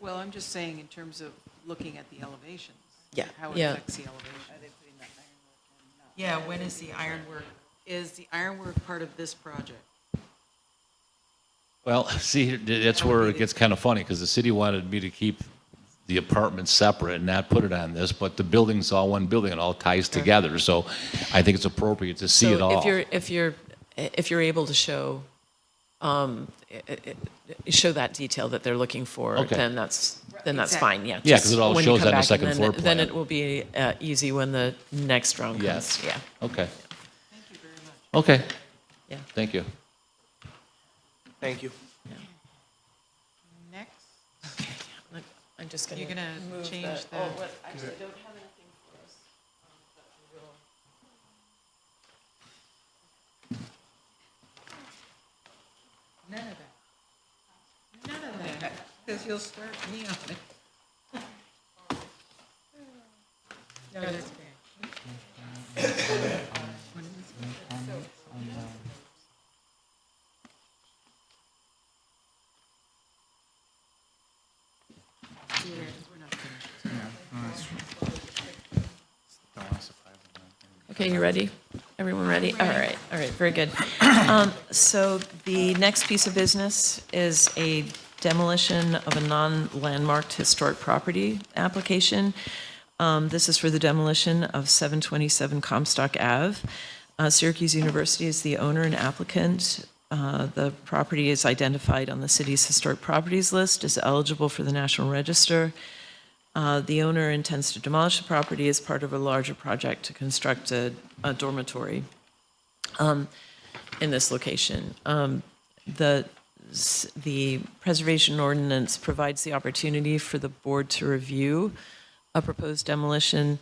Well, I'm just saying in terms of looking at the elevations. Yeah. How it Yeah. affects the elevation. Yeah, when is the ironwork part of this project? Well, see, that's where it gets kind of funny, because the city wanted me to keep the apartments separate and not put it on this, but the building's all one building, it all ties together, so I think it's appropriate to see it all. So if you're able to show, show that detail that they're looking for, Okay. then that's Exactly. fine, yeah. Yeah, 'cause Just it all when you shows come on the back, and second then- floor Then plan. it will be easy when the next round Yes. comes, yeah, Okay, Thank you very much. okay, yeah. thank you. Thank you. Next, I'm just going you're to gonna move change the, the. oh, what, actually, I don't have anything for us. But we will. None of that. None of that, because you'll start me on it. No, that's okay. Yeah, we're not finished. yeah, no, that's true. Don't want us to fight with them. Okay, you ready? Everyone ready? All right, very good. So the next piece of business is a demolition of a non-landmarked historic property application. This is for the demolition of 727 Comstock Ave. Syracuse University is the owner and applicant. The property is identified on the city's historic properties list, is eligible for the National Register. The owner intends to demolish the property as part of a larger project to construct a dormitory in this location. The preservation ordinance provides the opportunity for the board to review a proposed demolition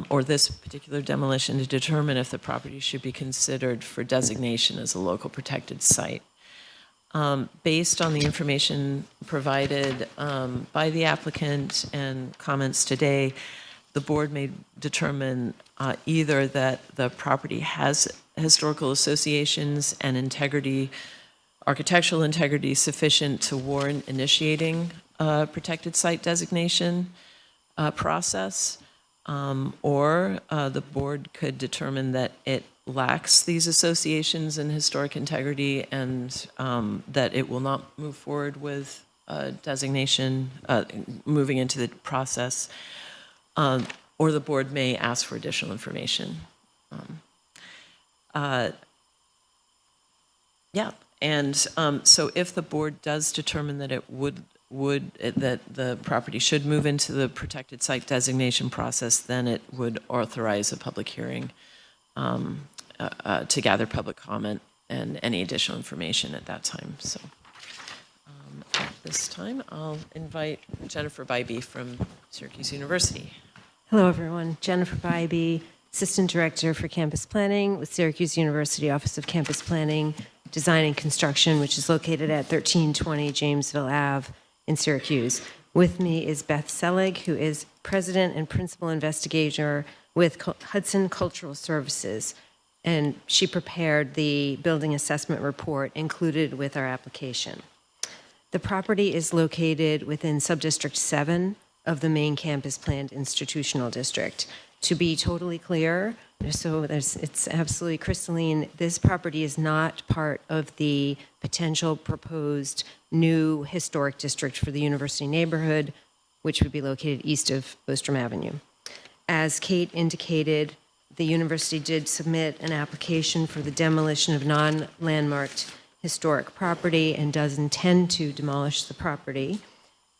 or this particular demolition to determine if the property should be considered for designation as a local protected site. Based on the information provided by the applicant and comments today, the board may determine either that the property has historical associations and integrity, architectural integrity sufficient to warrant initiating a protected site designation process, or the board could determine that it lacks these associations and historic integrity and that it will not move forward with designation, moving into the process, or the board may ask for additional information. Yeah, and so if the board does determine that it that the property should move into the protected site designation process, then it would authorize a public hearing to gather public comment and any additional information at that time. So at this time, I'll invite Jennifer Bybee from Syracuse University. Hello, everyone. Jennifer Bybee, Assistant Director for Campus Planning with Syracuse University Office of Campus Planning, Design and Construction, which is located at 1320 Jamesville Ave in Syracuse. With me is Beth Selig, who is President and Principal Investigator with Hudson Cultural Services, and she prepared the building assessment report included with our application. The property is located within Subdistrict 7 of the main campus planned institutional district. To be totally clear, so it's absolutely crystalline, this property is not part of the potential proposed new historic district for the university neighborhood, which would be located east of Ostrom Avenue. As Kate indicated, the university did submit an application for the demolition of non-landmarked historic property and does intend to demolish the property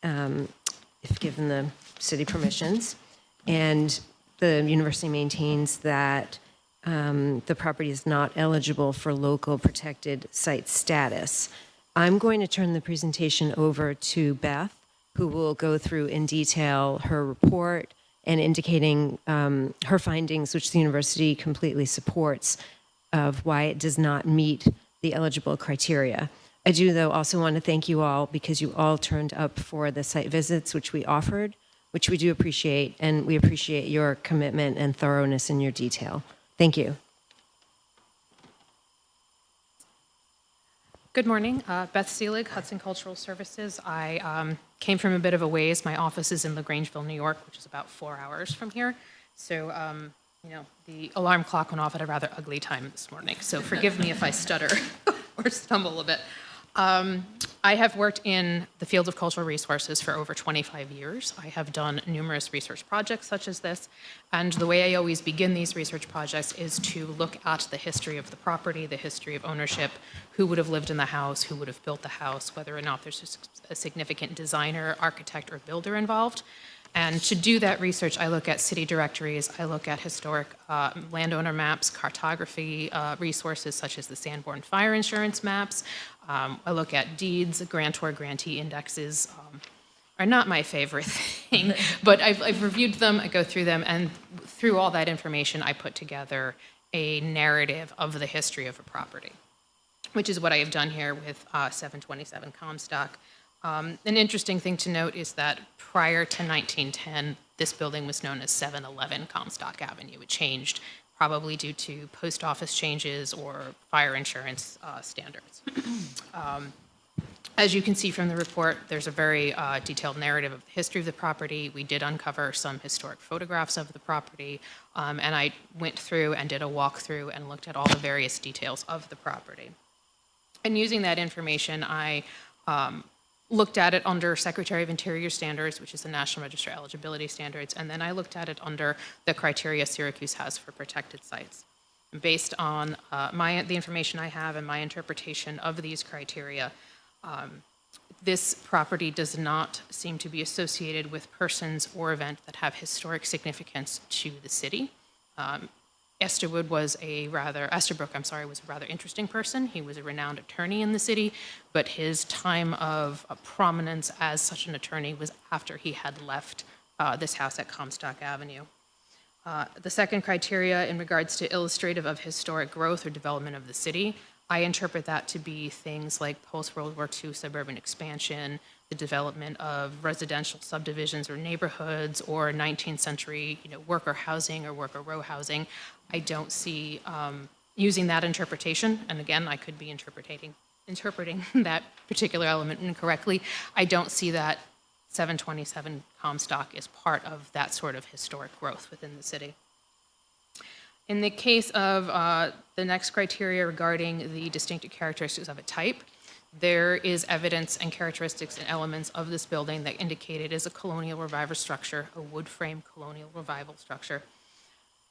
if given the city permissions. And the university maintains that the property is not eligible for local protected site status. I'm going to turn the presentation over to Beth, who will go through in detail her report and indicating her findings, which the university completely supports, of why it does not meet the eligible criteria. I do, though, also want to thank you all because you all turned up for the site visits, which we offered, which we do appreciate, and we appreciate your commitment and thoroughness in your detail. Thank you. Good morning. Beth Seelig, Hudson Cultural Services. I came from a bit of a ways. My office is in LaGrangeville, New York, which is about 4 hours from here. So, the alarm clock went off at a rather ugly time this morning. So forgive me if I stutter or stumble a bit. I have worked in the field of cultural resources for over 25 years. I have done numerous research projects such as this, and the way I always begin these research projects is to look at the history of the property, the history of ownership, who would have lived in the house, who would have built the house, whether or not there's a significant designer, architect, or builder involved. And to do that research, I look at city directories, I look at historic landowner maps, cartography resources such as the Sanborn fire insurance maps. I look at deeds, grantor-grantee indexes are not my favorite thing, but I've reviewed them, I go through them, and through all that information, I put together a narrative of the history of a property, which is what I have done here with 727 Comstock. An interesting thing to note is that prior to 1910, this building was known as 711 Comstock Avenue. It changed probably due to post office changes or fire insurance standards. As you can see from the report, there's a very detailed narrative of the history of the property. We did uncover some historic photographs of the property, and I went through and did a walkthrough and looked at all the various details of the property. And using that information, I looked at it under Secretary of Interior standards, which is the National Register eligibility standards, and then I looked at it under the criteria Syracuse has for protected sites. Based on the information I have and my interpretation of these criteria, this property does not seem to be associated with persons or events that have historic significance to the city. Esterbrook was a rather interesting person. He was a renowned attorney in the city, but his time of prominence as such an attorney was after he had left this house at Comstock Avenue. The second criteria in regards to illustrative of historic growth or development of the city, I interpret that to be things like post-World War II suburban expansion, the development of residential subdivisions or neighborhoods, or 19th century worker housing or worker row housing. I don't see using that interpretation, and again, I could be interpreting that particular element incorrectly. I don't see that 727 Comstock is part of that sort of historic growth within the city. In the case of the next criteria regarding the distinctive characteristics of a type, there is evidence and characteristics and elements of this building that indicate it is a colonial revival structure, a wood frame colonial revival structure.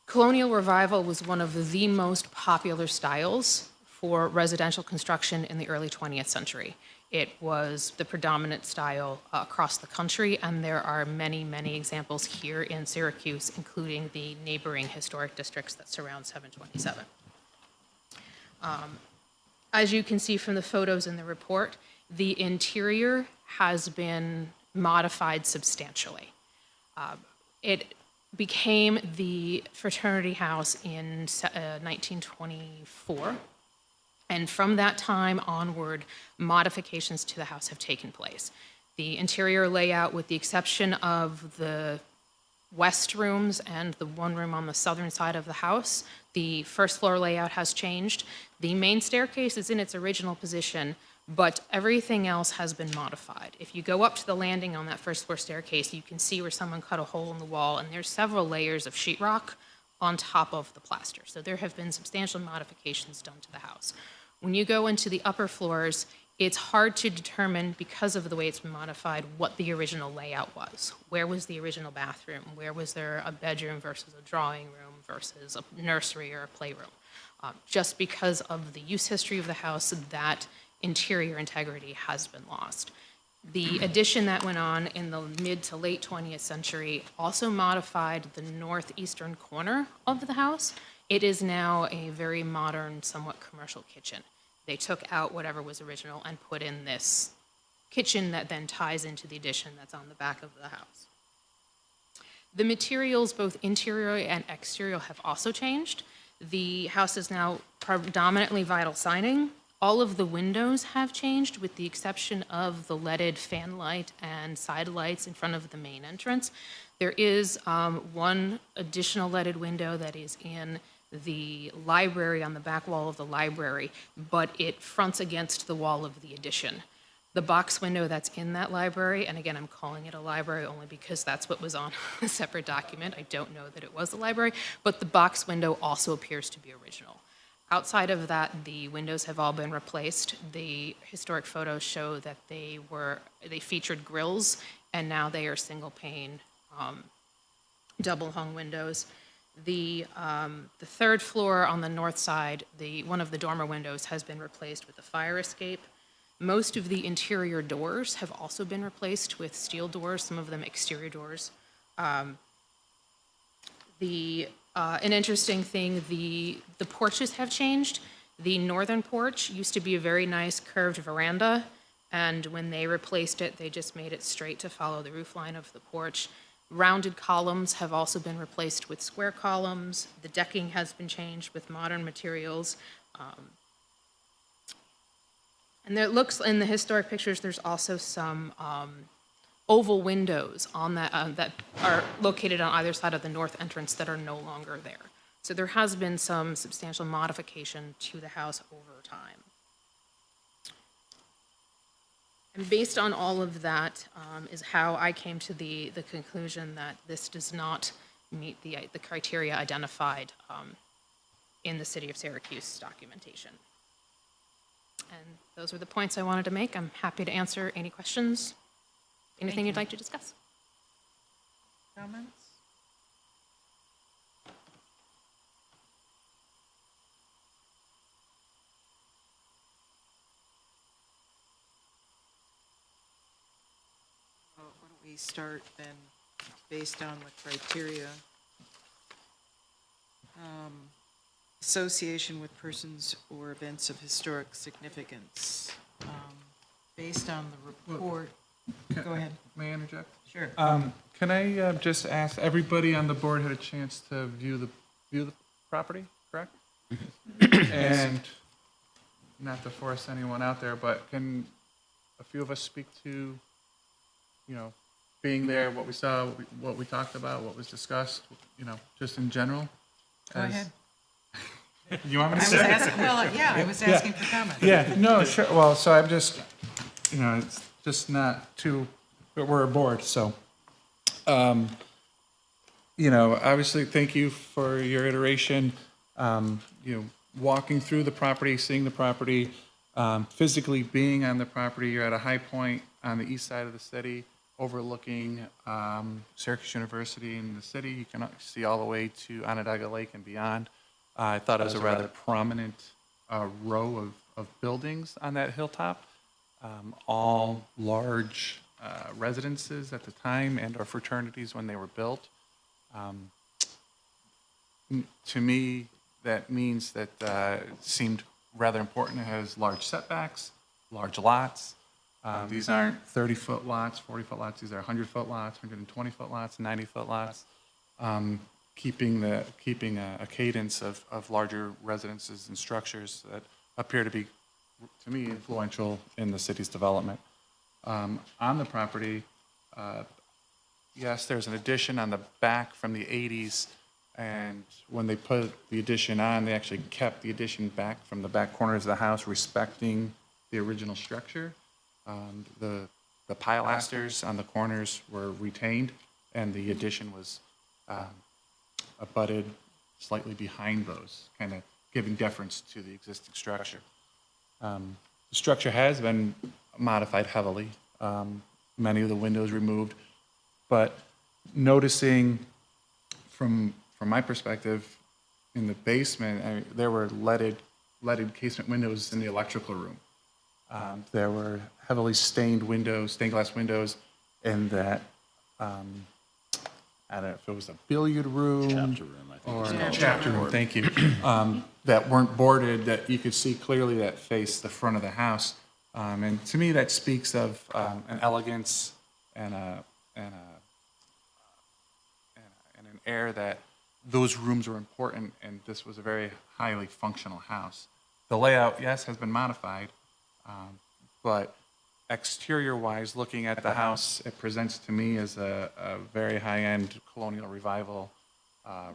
Colonial revival was one of the most popular styles for residential construction in the early 20th century. It was the predominant style across the country, and there are many, many examples here in Syracuse, including the neighboring historic districts that surround 727. As you can see from the photos in the report, the interior has been modified substantially. It became the fraternity house in 1924. And from that time onward, modifications to the house have taken place. The interior layout, with the exception of the west rooms and the one room on the southern side of the house, the first floor layout has changed. The main staircase is in its original position, but everything else has been modified. If you go up to the landing on that first floor staircase, you can see where someone cut a hole in the wall, and there's several layers of sheetrock on top of the plaster. So there have been substantial modifications done to the house. When you go into the upper floors, it's hard to determine, because of the way it's been modified, what the original layout was. Where was the original bathroom? Where was there a bedroom versus a drawing room versus a nursery or a playroom? Just because of the use history of the house, that interior integrity has been lost. The addition that went on in the mid to late 20th century also modified the northeastern corner of the house. It is now a very modern, somewhat commercial kitchen. They took out whatever was original and put in this kitchen that then ties into the addition that's on the back of the house. The materials, both interior and exterior, have also changed. The house is now predominantly vinyl siding. All of the windows have changed, with the exception of the leaded fan light and side lights in front of the main entrance. There is one additional leaded window that is in the library, on the back wall of the library, but it fronts against the wall of the addition. The box window that's in that library, and again, I'm calling it a library only because that's what was on a separate document. I don't know that it was a library, but the box window also appears to be original. Outside of that, the windows have all been replaced. The historic photos show that they featured grills, and now they are single pane, double hung windows. The third floor on the north side, one of the dormer windows has been replaced with a fire escape. Most of the interior doors have also been replaced with steel doors, some of them exterior doors. An interesting thing, the porches have changed. The northern porch used to be a very nice curved veranda, and when they replaced it, they just made it straight to follow the roof line of the porch. Rounded columns have also been replaced with square columns. The decking has been changed with modern materials. And there looks, in the historic pictures, there's also some oval windows on that are located on either side of the north entrance that are no longer there. So there has been some substantial modification to the house over time. And based on all of that is how I came to the conclusion that this does not meet the criteria identified in the City of Syracuse documentation. And those were the points I wanted to make. I'm happy to answer any questions, anything you'd like to discuss. Comments? Well, why don't we start then, based on the criteria? Association with persons or events of historic significance. Based on the report, go ahead. May I interject? Sure. Can I just ask, everybody on the board had a chance to view the property, correct? And not to force anyone out there, but can a few of us speak to, being there, what we saw, what we talked about, what was discussed, just in general? Go ahead. You want me I to was say? asking, I was asking for comment. Yeah, no, sure. Well, so I'm just, it's just not too, but we're a board, so. Obviously, thank you for your iteration. Walking through the property, seeing the property, physically being on the property. You're at a high point on the east side of the city, overlooking Syracuse University in the city. You can see all the way to Onondaga Lake and beyond. I thought it was a rather prominent row of buildings on that hilltop, all large residences at the time and/or fraternities when they were built. To me, that means that it seemed rather important. It has large setbacks, large lots. These aren't 30-foot lots, 40-foot lots. These are 100-foot lots, 120-foot lots, 90-foot lots. Keeping a cadence of larger residences and structures that appear to be, to me, influential in the city's development. On the property, yes, there's an addition on the back from the 80s, and when they put the addition on, they actually kept the addition back from the back corners of the house, respecting the the original structure. The pilasters on the corners were retained, and the addition was abutted slightly behind those, kind of giving deference to the existing structure. The structure has been modified heavily, many of the windows removed, but noticing from my perspective, in the basement, there were leaded casement windows in the electrical room. There were heavily stained windows, stained glass windows, in that, I don't know if it was a billiard room. Chapter room, I think. Or it's a called. chapter room, thank you. That weren't boarded, that you could see clearly that face the front of the house. And to me, that speaks of an elegance and an air that those rooms were important, and this was a very highly functional house. The layout, yes, has been modified, but exterior-wise, looking at the house, it presents to me as a very high-end colonial revival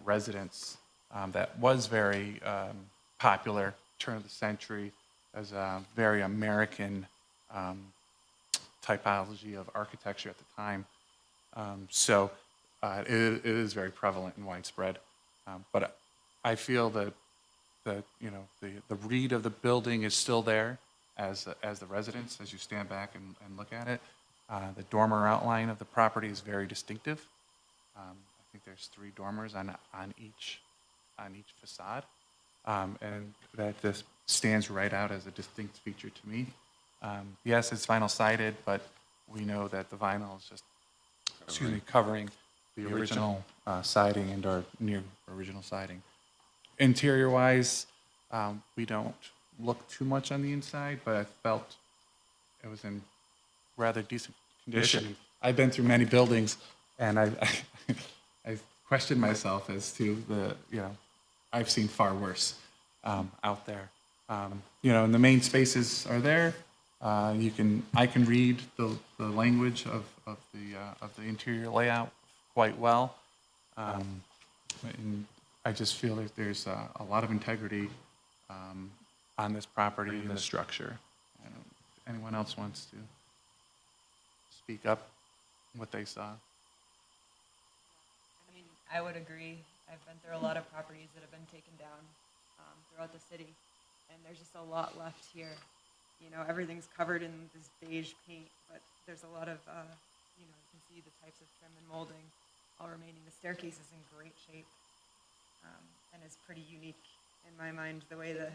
residence that was very popular, turn of the century, as a very American typology of architecture at the time. So it is very prevalent and widespread. But I feel that the read of the building is still there as the residence, as you stand back and look at it. The dormer outline of the property is very distinctive. I think there's 3 dormers on each facade, and that just stands right out as a distinct feature to me. Yes, it's vinyl sided, but we know that the vinyl is just, covering the original siding and our near original siding. Interior wise, we don't look too much on the inside, but I felt it was in rather decent condition. I've been through many buildings, and I questioned myself as to I've seen far worse out there. And the main spaces are there. I can read the language of the interior layout quite well. And I just feel that there's a lot of integrity on this property and the structure. Anyone else wants to speak up what they saw? I mean, I would agree. I've been through a lot of properties that have been taken down throughout the city, and there's just a lot left here. Everything's covered in this beige paint, but there's a lot of, you can see the types of trim and molding all remaining. The staircase is in great shape and is pretty unique in my mind. The way the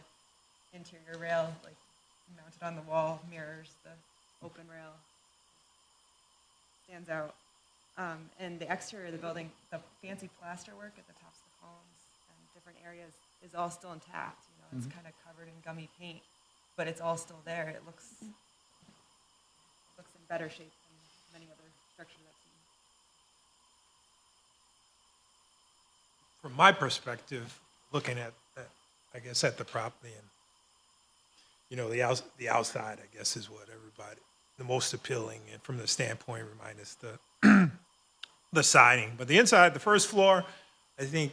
interior rail, mounted on the wall, mirrors the open rail, stands out. And the exterior of the building, the fancy plaster work at the tops of the columns and different areas is all still intact. It's kind of covered in gummy paint, but it's all still there. It looks in better shape than many other structures I've seen. From my perspective, looking at I guess at the property and the outside, I guess, is what everybody the most appealing, and from the standpoint, remind us the siding. But the inside, the first floor, I think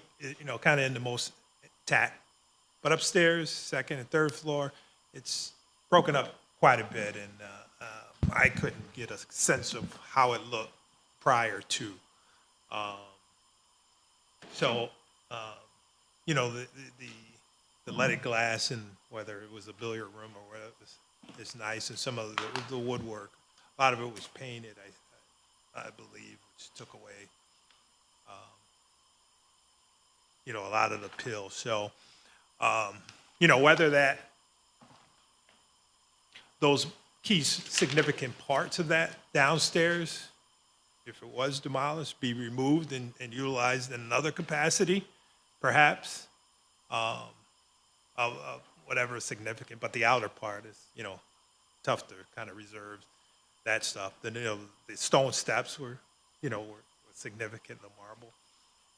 kind of in the most intact. But upstairs, second and third floor, it's broken up quite a bit, and I couldn't get a sense of how it looked prior to. The leaded glass, and whether it was a billiard room or whether it was, is nice, and some of the woodwork, a lot of it was painted, I believe, which took away, a lot of the appeal. So, whether those key significant parts of that downstairs, if it was demolished, be removed and utilized in another capacity, perhaps, of whatever is significant. But the outer part is, tough to kind of reserve that stuff. Then, the stone steps were significant, the marble,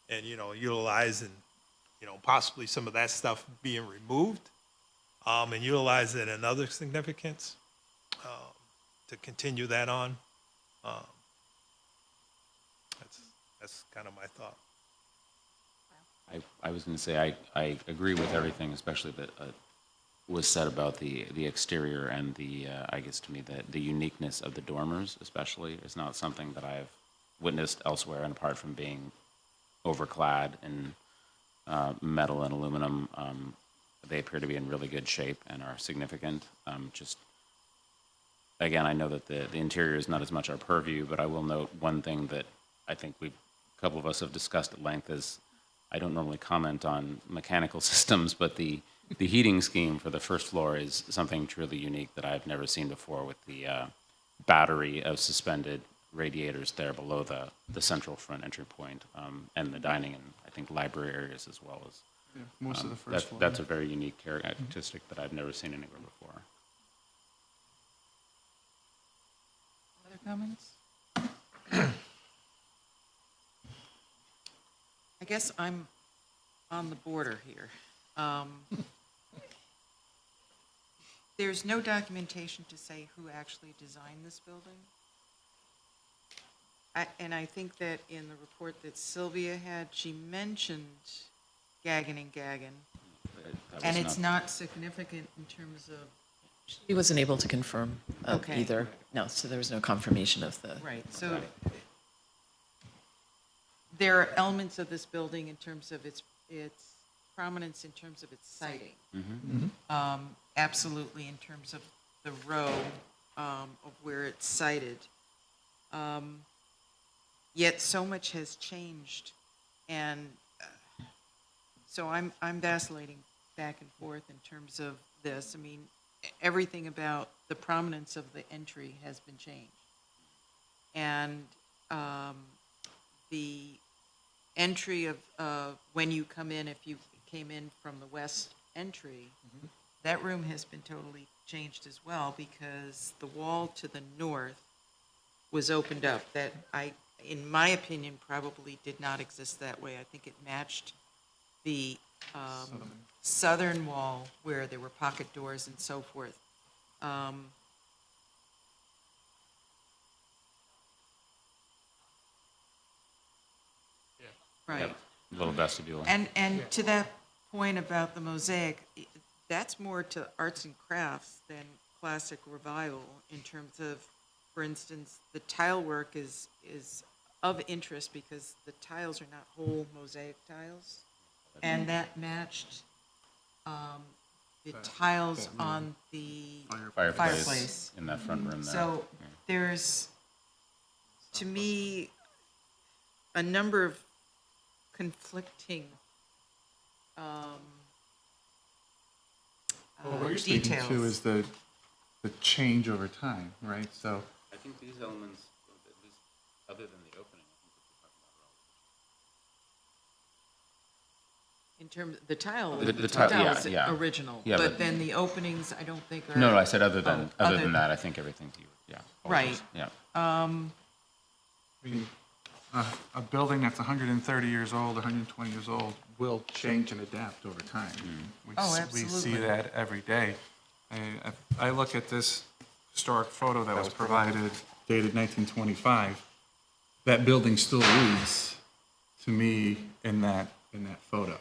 and, utilizing, possibly some of that stuff being removed, and utilize it in other significance, to continue that on. That's kind of my thought. I was going to say, I agree with everything, especially that was said about the exterior and I guess to me, the uniqueness of the dormers especially is not something that I've witnessed elsewhere, and apart from being overclad in metal and aluminum, they appear to be in really good shape and are significant. Just, again, I know that the interior is not as much our purview, but I will note one thing that I think a couple of us have discussed at length is, I don't normally comment on mechanical systems, but the heating scheme for the first floor is something truly unique that I've never seen before, with the battery of suspended radiators there below the central front entry point, and the dining and I think library areas as well as. Yeah, most of the first floor. That's a very unique characteristic that I've never seen anywhere before. Other comments? I guess I'm on the border here. There's no documentation to say who actually designed this building. And I think that in the report that Sylvia had, she mentioned Gagin and Gagin, and it's not significant in terms of, He wasn't able to confirm Okay. either. No, so there was no confirmation of the. right, so there are elements of this building in terms of its prominence, in terms of its siting. Absolutely, in terms of the row of where it's sited. Yet so much has changed, and so I'm vacillating back and forth in terms of this. I mean, everything about the prominence of the entry has been changed. And the entry of, when you come in, if you came in from the west entry, that room has been totally changed as well, because the wall to the north was opened up. That in my opinion, probably did not exist that way. I think it matched the southern wall where there were pocket doors and so forth. Right. Little vestibule. And to that point about the mosaic, that's more to arts and crafts than classic revival in terms of, for instance, the tile work is of interest because the tiles are not whole mosaic tiles. And that matched the tiles on the fireplace. In that front room there. So there's, to me, a number of conflicting Well, what you're speaking details. to is the change over time, right? So I think these elements, at least other than the opening, I think In terms, the tile, The tile, yeah, is yeah. original, Yeah, but but- then the openings, I don't think are. No, I said other than Oh, other than that, I think everything to you, yeah. all Right. those, Yeah. I mean, a building that's 130 years old, 120 years old will change and adapt over time. Oh, We see absolutely. that every day. I look at this historic photo that was provided, dated 1925. That building still reads to me in that photo.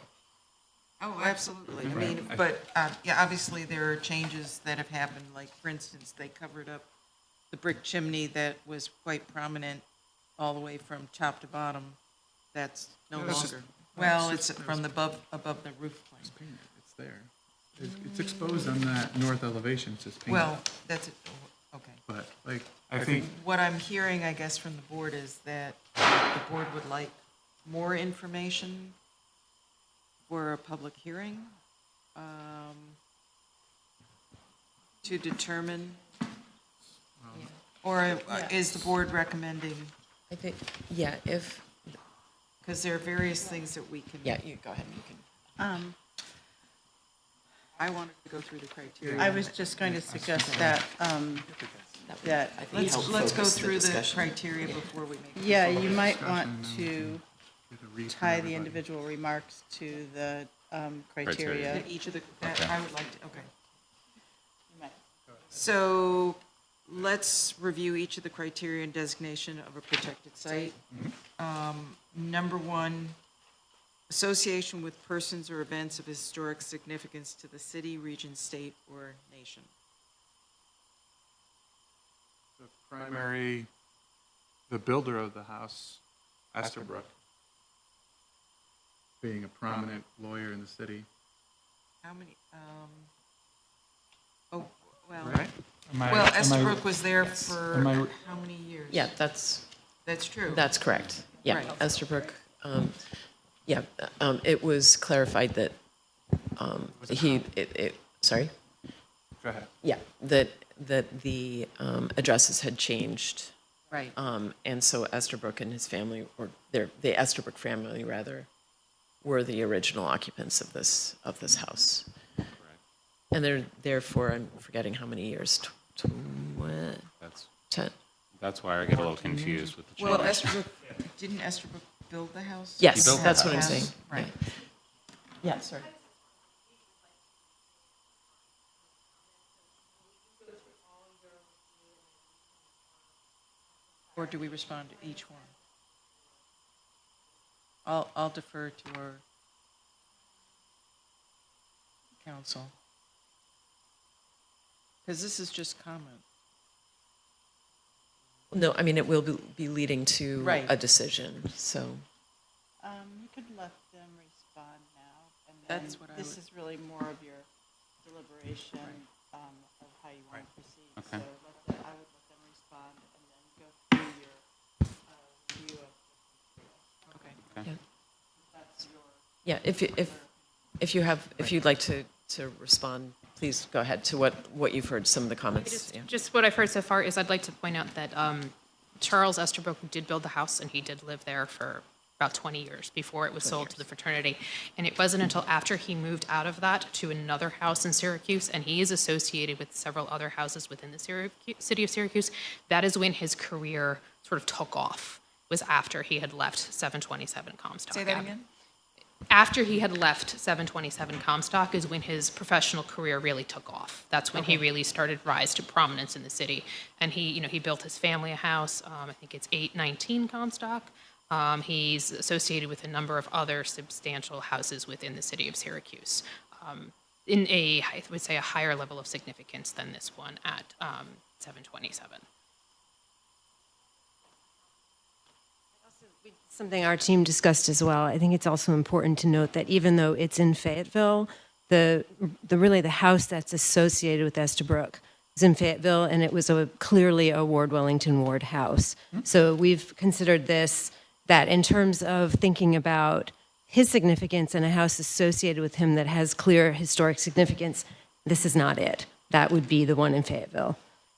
Oh, absolutely. I mean, but, yeah, obviously there are changes that have happened, like, for instance, they covered up the brick chimney that was quite prominent all the way from top to bottom. That's no Yeah, that's just- longer. Well, it's from the above the roof plane. It's painted, it's there. It's exposed on that north elevation, it's just painted. Well, that's it, okay. But like, I think, What I'm hearing, I guess, from the board is that the board would like more information for a public hearing to determine, or is the board recommending, I think, yeah, if, because there are various things that we can. yeah, you go ahead, you can. I wanted to go through the criteria. I was just going to suggest that, that, I think help Let's go focus through the discussion. criteria before we make. yeah, you might want Discussion, to get a read from tie the everybody. individual remarks to the Criteria. criteria. Each of the, that Okay. I would like to, okay. You might- So let's review each of the criteria and designation of a protected site. Number one, association with persons or events of historic significance to the city, region, state, or nation. The builder of the house, Estabrook, being a prominent lawyer in the city. How many, oh, well, Right? well, Estabrook was there for am I- how many years? Yeah, that's That's true. That's correct. Yeah, Right. Estabrook, it was clarified that sorry? Go ahead. Yeah, that the addresses had changed. Right. And so Estabrook and his family, or the Estabrook family rather, were the original occupants of this house. And they're there for, I'm forgetting how many years, That's 10. that's why I get a little confused with the change. Well, Estabrook, didn't Estabrook build the house? Yes, built the that's what I'm House? saying. Right. Yeah, sorry. Or do we respond to each one? I'll defer to our counsel. Because this is just comment. No, I mean, it will be leading to Right. a decision, so. You could let them respond now, and That's then what I this would- is really more of your deliberation of how you want to proceed. Okay. So I would let them respond and then go through your review of, Okay. that's your. Yeah, if you'd like to respond, please go ahead to what you've heard, some of the comments. Yeah. Just what I've heard so far is I'd like to point out that Charles Estabrook did build the house, and he did live there for about 20 years before it was sold to the fraternity. And it wasn't until after he moved out of that to another house in Syracuse, and he is associated with several other houses within the city of Syracuse, that is when his career sort of took off, was after he had left 727 Comstock Say that Avenue. again? After he had left 727 Comstock is when his professional career really took off. That's when he really started rise to prominence in the city. And he built his family a house. I think it's 819 Comstock. He's associated with a number of other substantial houses within the city of Syracuse. I would say, a higher level of significance than this one at 727. Something our team discussed as well. I think it's also important to note that even though it's in Fayetteville, the house that's associated with Estabrook is in Fayetteville, and it was clearly a Ward Wellington Ward house. So we've considered that in terms of thinking about his significance and a house associated with him that has clear historic significance, this is not it. That would be the one in Fayetteville.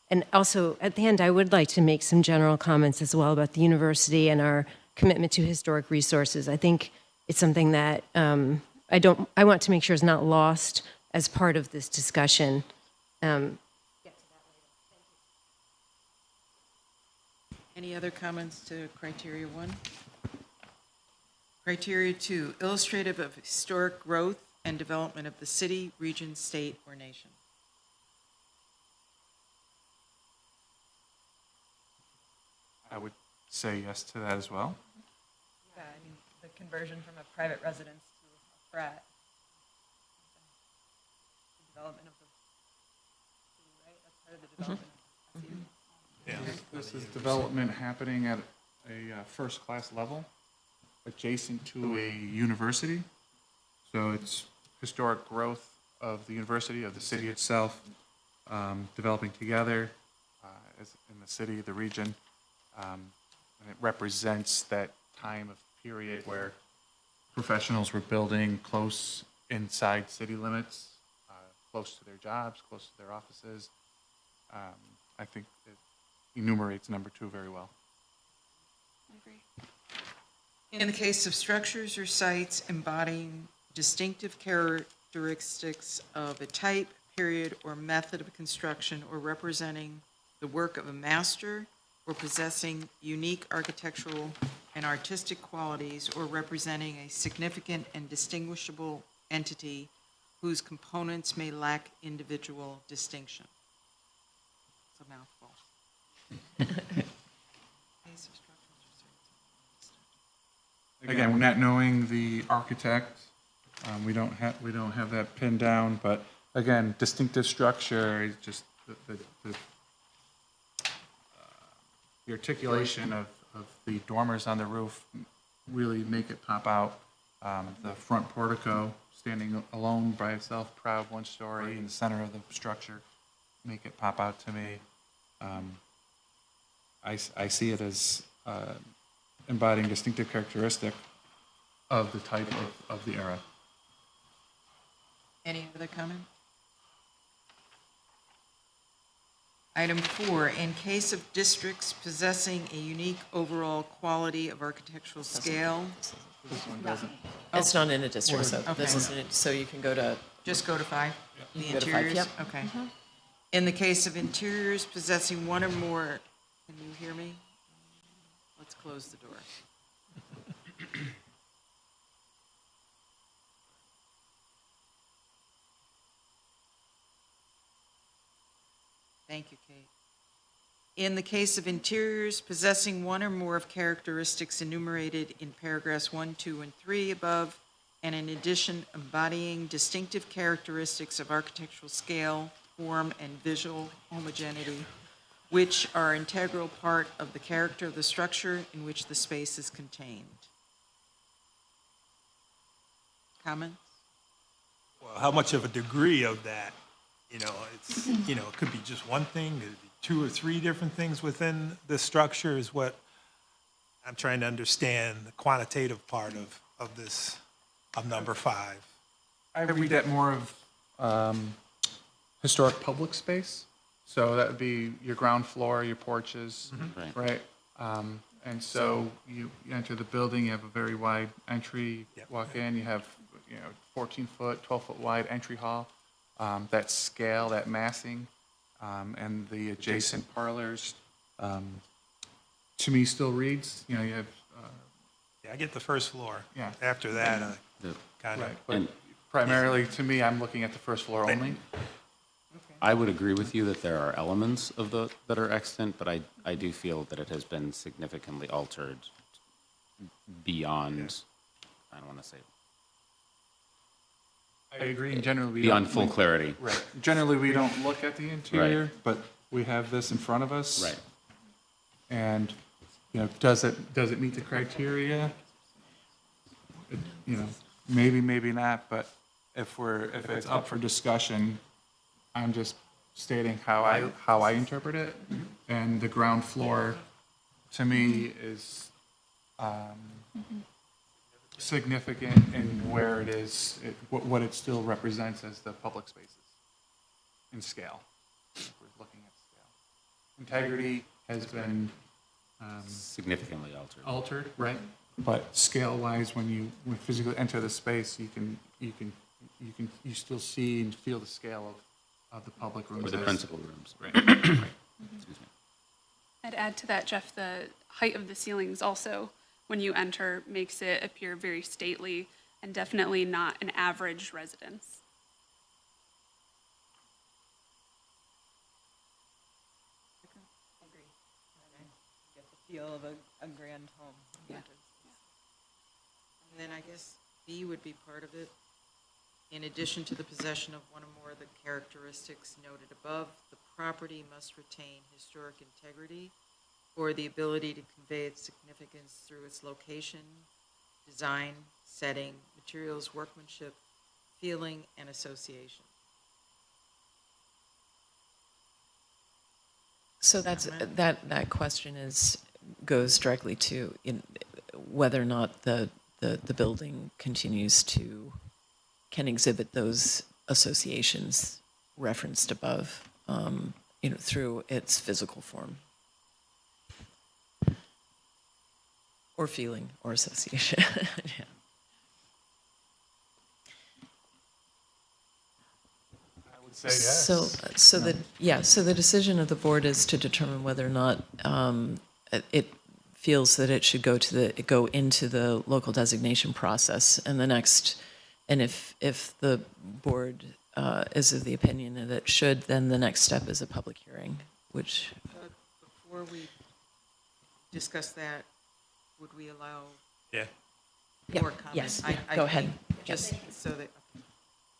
And also, at the end, I would like to make some general comments as well about the university and our commitment to historic resources. I think it's something that I want to make sure is not lost as part of this discussion. Any other comments to criteria 1? Criteria 2, illustrative of historic growth and development of the city, region, state, or nation. I would say yes to that as well. Yeah, I mean, the conversion from a private residence to a frat. The development of the city, right? That's part of the development of the city. This is development happening at a first-class level, adjacent to a university. So it's historic growth of the university, of the city itself, developing together as in the city, the region. And it represents that time of period where professionals were building close inside city limits, close to their jobs, close to their offices. I think it enumerates number 2 very well. In the case of structures or sites embodying distinctive characteristics of a type, period, or method of construction, or representing the work of a master, or possessing unique architectural and artistic qualities, or representing a significant and distinguishable entity whose components may lack individual distinction. It's a mouthful. again, not knowing the architect, we don't have that pinned down, but again, distinctive structure is just the articulation of the dormers on the roof really make it pop out. The front portico, standing alone by itself, proud, one story in the center of the structure, make it pop out to me. I see it as embodying distinctive characteristic of the type of the era. Any other comment? Item 4, in case of districts possessing a unique overall quality of architectural scale, It's not in a district, so this Okay. isn't, so you can go to, just go to 5? The can go to 5, interiors? yep. Okay. In the case of interiors possessing one or more, can you hear me? Let's close the door. Thank you, Kate. In the case of interiors possessing one or more of characteristics enumerated in paragraphs 1, 2, and 3 above, and in addition embodying distinctive characteristics of architectural scale, form, and visual homogeneity, which are integral part of the character of the structure in which the space is contained. Comments? Well, how much of a degree of that, it's, it could be just one thing, it could be 2 or 3 different things within the structure is what I'm trying to understand, the quantitative part of this, of number 5. I read that more of historic public space. So that would be your ground floor, your porches, right? And so you enter the building, you have a very wide entry, Yep. walk in, you have, 14-foot, 12-foot wide entry hall. That scale, that massing, and the adjacent parlors, to me still reads, you have, Yeah, I get the first floor. Yeah. After that, The- kind of. right, but And- primarily, to me, I'm looking at the first floor only. I would agree with you that there are elements of that are extant, but I do feel that it has been significantly altered beyond, I don't want to say, I agree, and generally we beyond don't. full clarity. Right. Generally, we don't look at the interior, but we have this in front of us. Right. And, does it meet the criteria? Maybe, maybe not, but if it's up for discussion, I'm just stating how I interpret it. And the ground floor, to me, is significant in where it is, what it still represents as the public spaces in scale. If we're looking at scale. Integrity has been Significantly altered. altered, right? But scale-wise, when you physically enter the space, you still see and feel the scale of the public rooms. Or the as- principal rooms. Right. Right. Excuse me. I'd add to that, Jeff, the height of the ceilings also, when you enter, makes it appear very stately and definitely not an average residence. Agree. Get the feel of a grand home. Yeah. And then I guess B would be part of it. In addition to the possession of one or more of the characteristics noted above, the property must retain historic integrity or the ability to convey its significance through its location, design, setting, materials, workmanship, feeling, and association. so that question goes directly to whether or not the building can exhibit those associations referenced above, through its physical form. Or feeling, or association. Yeah. I would say yes. So the decision of the board is to determine whether or not it feels that it should go into the local designation process, and if the board is of the opinion that it should, then the next step is a public hearing, which, But before we discuss that, would we allow Yeah. Yeah, more comment. yes, I- yeah, I go ahead. think, just so that,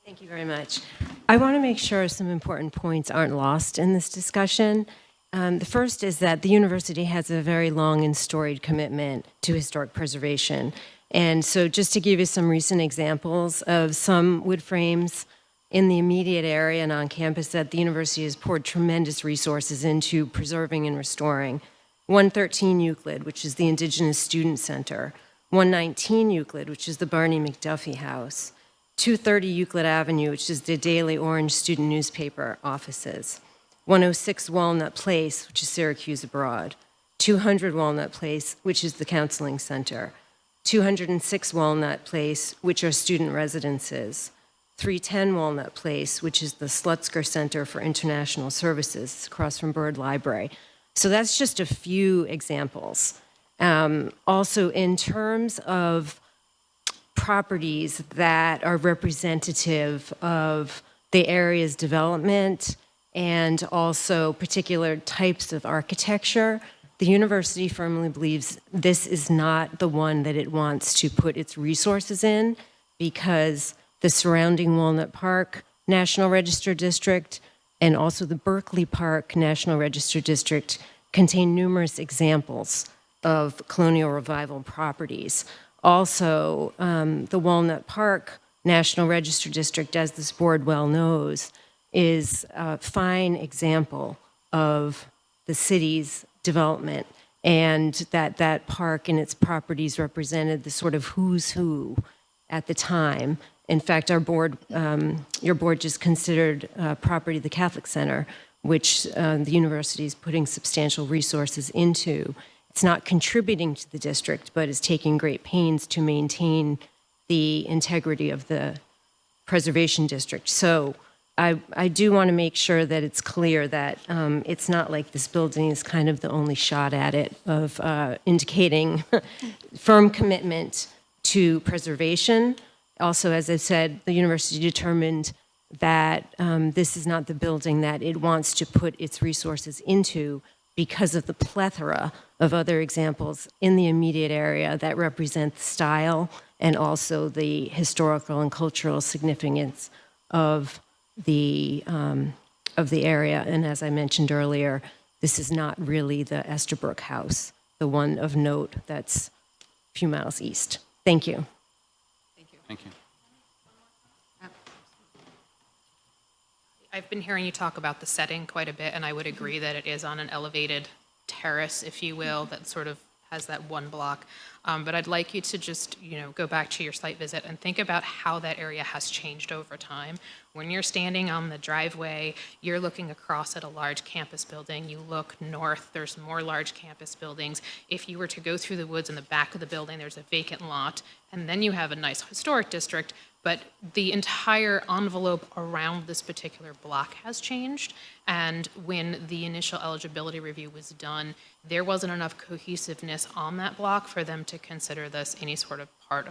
Thank you very much. I want to make sure some important points aren't lost in this discussion. The first is that the university has a very long and storied commitment to historic preservation. And so just to give you some recent examples of some wood frames in the immediate area and on campus that the university has poured tremendous resources into preserving and restoring. 113 Euclid, which is the Indigenous Student Center. 119 Euclid, which is the Barney McDuffie House. 230 Euclid Avenue, which is the Daily Orange student newspaper offices. 106 Walnut Place, which is Syracuse Abroad. 200 Walnut Place, which is the Counseling Center. 206 Walnut Place, which are student residences. 310 Walnut Place, which is the Slutzker Center for International Services across from Byrd Library. So that's just a few examples. Also, in terms of properties that are representative of the area's development and also particular types of architecture, the university firmly believes this is not the one that it wants to put its resources in, because the surrounding Walnut Park National Register District and also the Berkeley Park National Register District contain numerous examples of colonial revival properties. Also, the Walnut Park National Register District, as this board well knows, is a fine example of the city's development, and that park and its properties represented the sort of who's who at the time. In fact, our board, your board just considered property the Catholic Center, which the university is putting substantial resources into. It's not contributing to the district, but is taking great pains to maintain the integrity of the preservation district. So I do want to make sure that it's clear that it's not like this building is kind of the only shot at it of indicating firm commitment to preservation. Also, as I said, the university determined that this is not the building that it wants to put its resources into because of the plethora of other examples in the immediate area that represent the style and also the historical and cultural significance of the area. And as I mentioned earlier, this is not really the Estabrook House, the one of note that's a few miles east. Thank you. Thank you. I've been hearing you talk about the setting quite a bit, and I would agree that it is on an elevated terrace, if you will, that sort of has that one block. But I'd like you to just, go back to your site visit and think about how that area has changed over time. When you're standing on the driveway, you're looking across at a large campus building. You look north, there's more large campus buildings. If you were to go through the woods in the back of the building, there's a vacant lot, and then you have a nice historic district. But the entire envelope around this particular block has changed. And when the initial eligibility review was done, there wasn't enough cohesiveness on that block for them to consider this any sort of part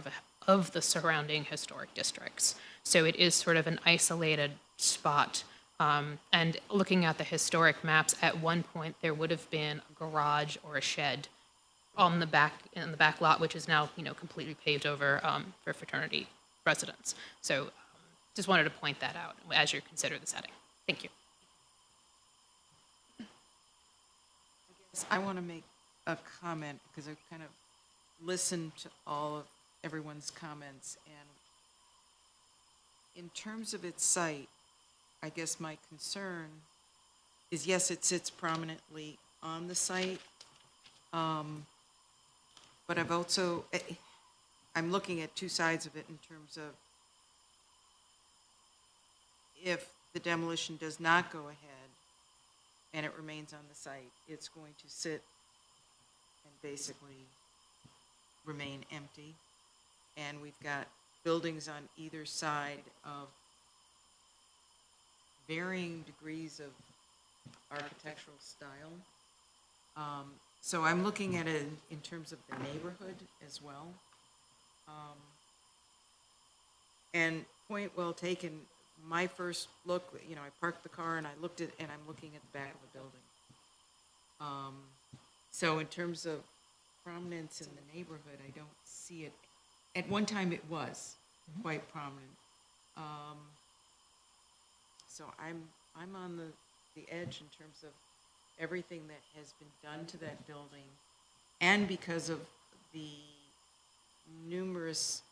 of the surrounding historic districts. So it is sort of an isolated spot. And looking at the historic maps, at one point there would have been a garage or a shed in the back lot, which is now completely paved over for fraternity residents. So just wanted to point that out as you consider the setting. Thank you. I want to make a comment because I've kind of listened to all of everyone's comments, and in terms of its site, I guess my concern is, yes, it sits prominently on the site, but I'm looking at two sides of it in terms of if the demolition does not go ahead and it remains on the site, it's going to sit and basically remain empty. And we've got buildings on either side of varying degrees of architectural style. So I'm looking at it in terms of the neighborhood as well. And point well taken, my first look, I parked the car and I'm looking at the back of the building. So in terms of prominence in the neighborhood, I don't see it At one time, it was quite prominent. So I'm on the edge in terms of everything that has been done to that building, and because of the numerous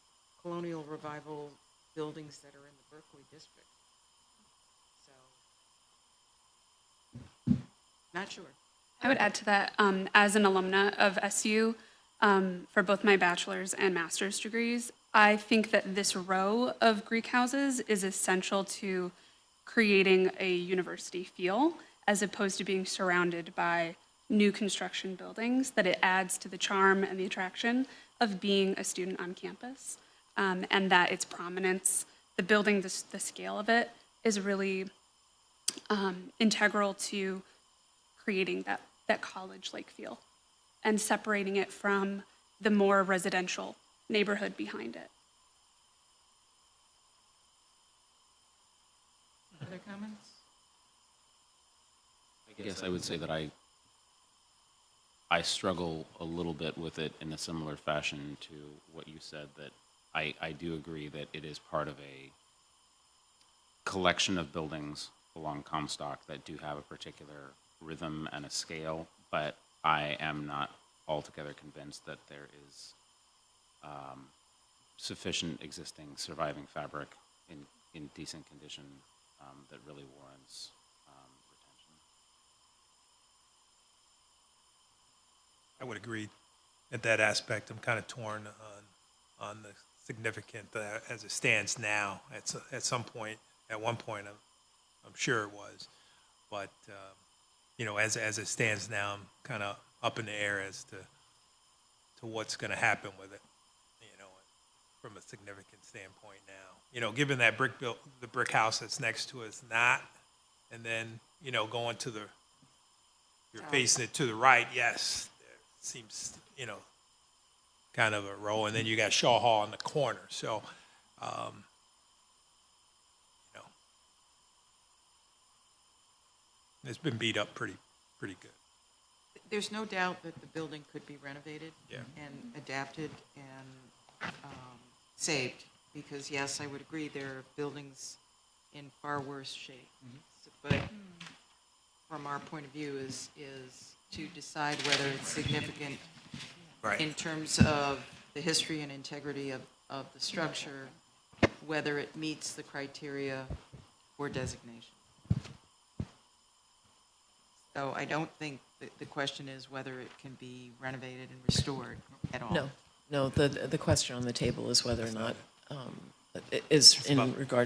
colonial revival buildings that are in the Berkeley district. So, not sure. I would add to that, as an alumna of SU, for both my bachelor's and master's degrees, I think that this row of Greek houses is essential to creating a university feel, as opposed to being surrounded by new construction buildings, that it adds to the charm and the attraction of being a student on campus, and that its prominence, the building, the scale of it, is really integral to creating that college-like feel and separating it from the more residential neighborhood behind it. Other comments? I guess I would say that I struggle a little bit with it in a similar fashion to what you said, that I do agree that it is part of a collection of buildings along Comstock that do have a particular rhythm and a scale, but I am not altogether convinced that there is sufficient existing surviving fabric in decent condition that really warrants retention. I would agree at that aspect. I'm kind of torn on the significant as it stands now. At some point, at one point, I'm sure it was, but you know, as it stands now, I'm kind of up in the air as to what's going to happen with it. You know, from a significant standpoint now. You know, given that the brick house that's next to us not, and then you know going to you're facing it to the right. Yes, there seems kind of a row, and then you got Shaw Hall in the corner. So, it's been beat up pretty good. There's no doubt that the building could be renovated Yeah. and adapted and saved, because yes, I would agree, there are buildings in far worse shape. But from our point of view is to decide whether it's significant Right. in terms of the history and integrity of the structure, whether it meets the criteria for designation. So I don't think that the question is whether it can be renovated and restored at all. No, the question on the table is whether or not,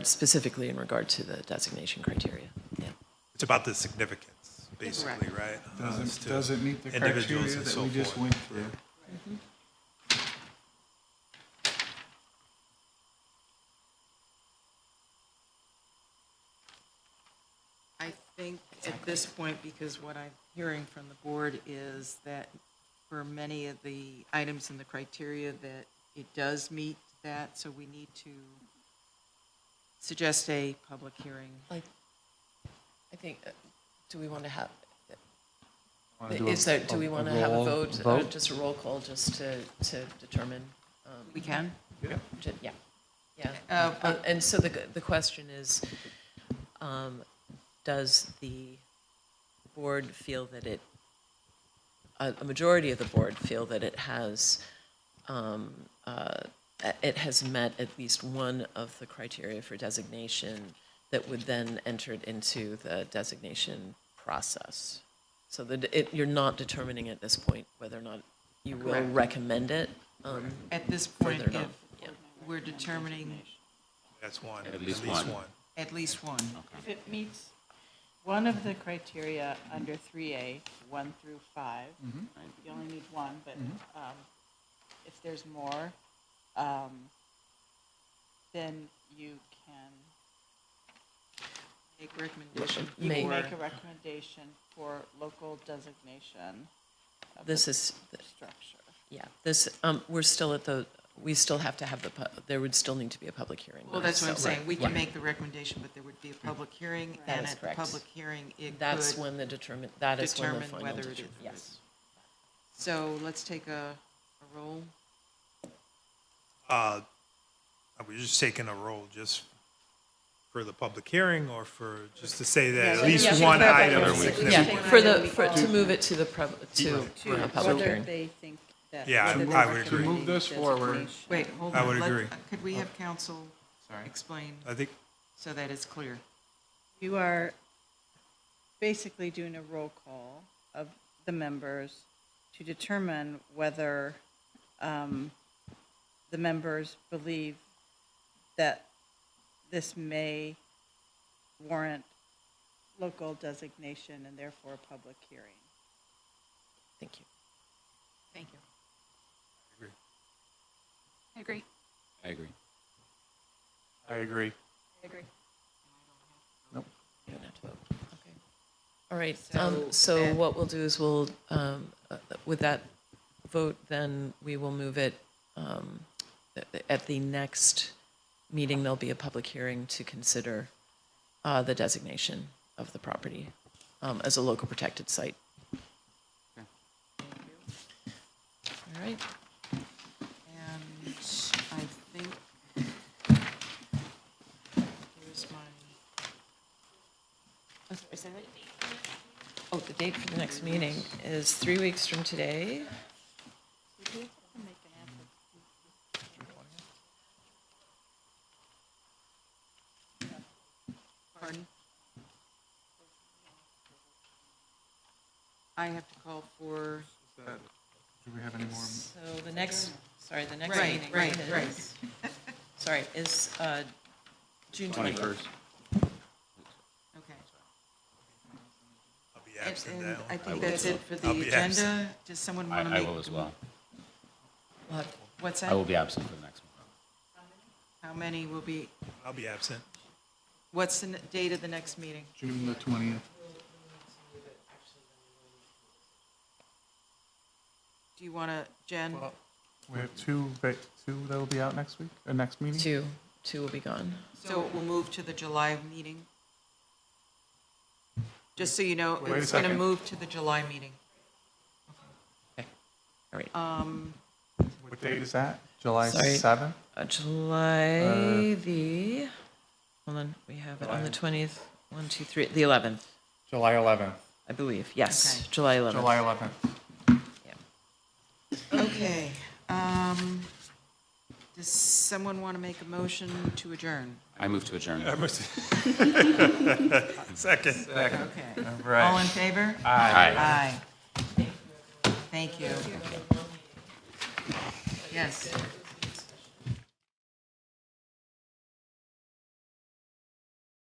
specifically in regard to the designation criteria. Yeah. It's about the significance, basically, right? Does it meet the individuals criteria and that so we just forth. went through? I think at this point, because what I'm hearing from the board is that for many of the items in the criteria that it does meet that, so we need to suggest a public hearing. I think, do we want to have, Wanna do do we want to have a vote, just a roll call, just to determine? We can? Yeah, yeah. But- And so the question is, does the board feel that a majority of the board feel that it has met at least one of the criteria for designation that would then enter it into the designation process? So that you're not determining at this point whether or not you will Correct. recommend it. At this point, further if down. Yeah. we're determining That's one. At least one. at least one. If it meets one of the criteria under 3A, 1 through 5, you only need one, but if there's more, then you can Make recommendation you can for- make a recommendation for local designation of the This is, structure. yeah, this, we still have to have there would still need to be a public hearing. Well, that's what I'm So- saying. We can make the recommendation, but there would be a public hearing, That and is at the correct. public hearing, it That's could when that is when the determine final whether it decision, is. yes. So let's take a roll. Are we just taking a roll just for the public hearing or for, just to say that at least one item? Yeah, to move it to the, a public Whether hearing. they think that. Yeah, whether I they would agree. recommend Move this forward. designation. Wait, hold I on. would Let- agree. Could we have counsel explain I think, so that it's clear? You are basically doing a roll call of the members to determine whether the members believe that this may warrant local designation and therefore a public hearing. Thank you. Thank you. I agree. I agree. I agree. I agree. You don't have to vote. Okay. All right, so what we'll do is we'll, with that vote, then we will move it, at the next meeting, there'll be a public hearing to consider the designation of the property as a local protected site. All right. And I think, here's my, Oh, the date for the next meeting is 3 weeks from today. pardon? I have to call for, Do we have any more? So the next meeting. right. is- Sorry, is June 20th. okay. I'll be absent And that I one. think that's it for I'll the be agenda. absent. Does someone want to I make? will as well. What's I that? will be absent for the next one. How many will be, I'll be absent. what's the date of the next meeting? June the 20th. Do you want to, Jen? Well, we have two that'll be out next week, next meeting? Two will be gone. So we'll move to the July meeting? Just so you know, Wait a it's going to second. move to the July meeting. All right. What date is that? July Sorry. 7th? July the, hold on, we have it on the 20th, 1, 2, 3, the 11th, July 11th. I believe. Yes, Okay. July 11th. July 11th. Okay. Does someone want to make a motion to adjourn? I move to adjourn. Second. Okay. Right. All in favor? Aye. Aye. Thank you. Yes.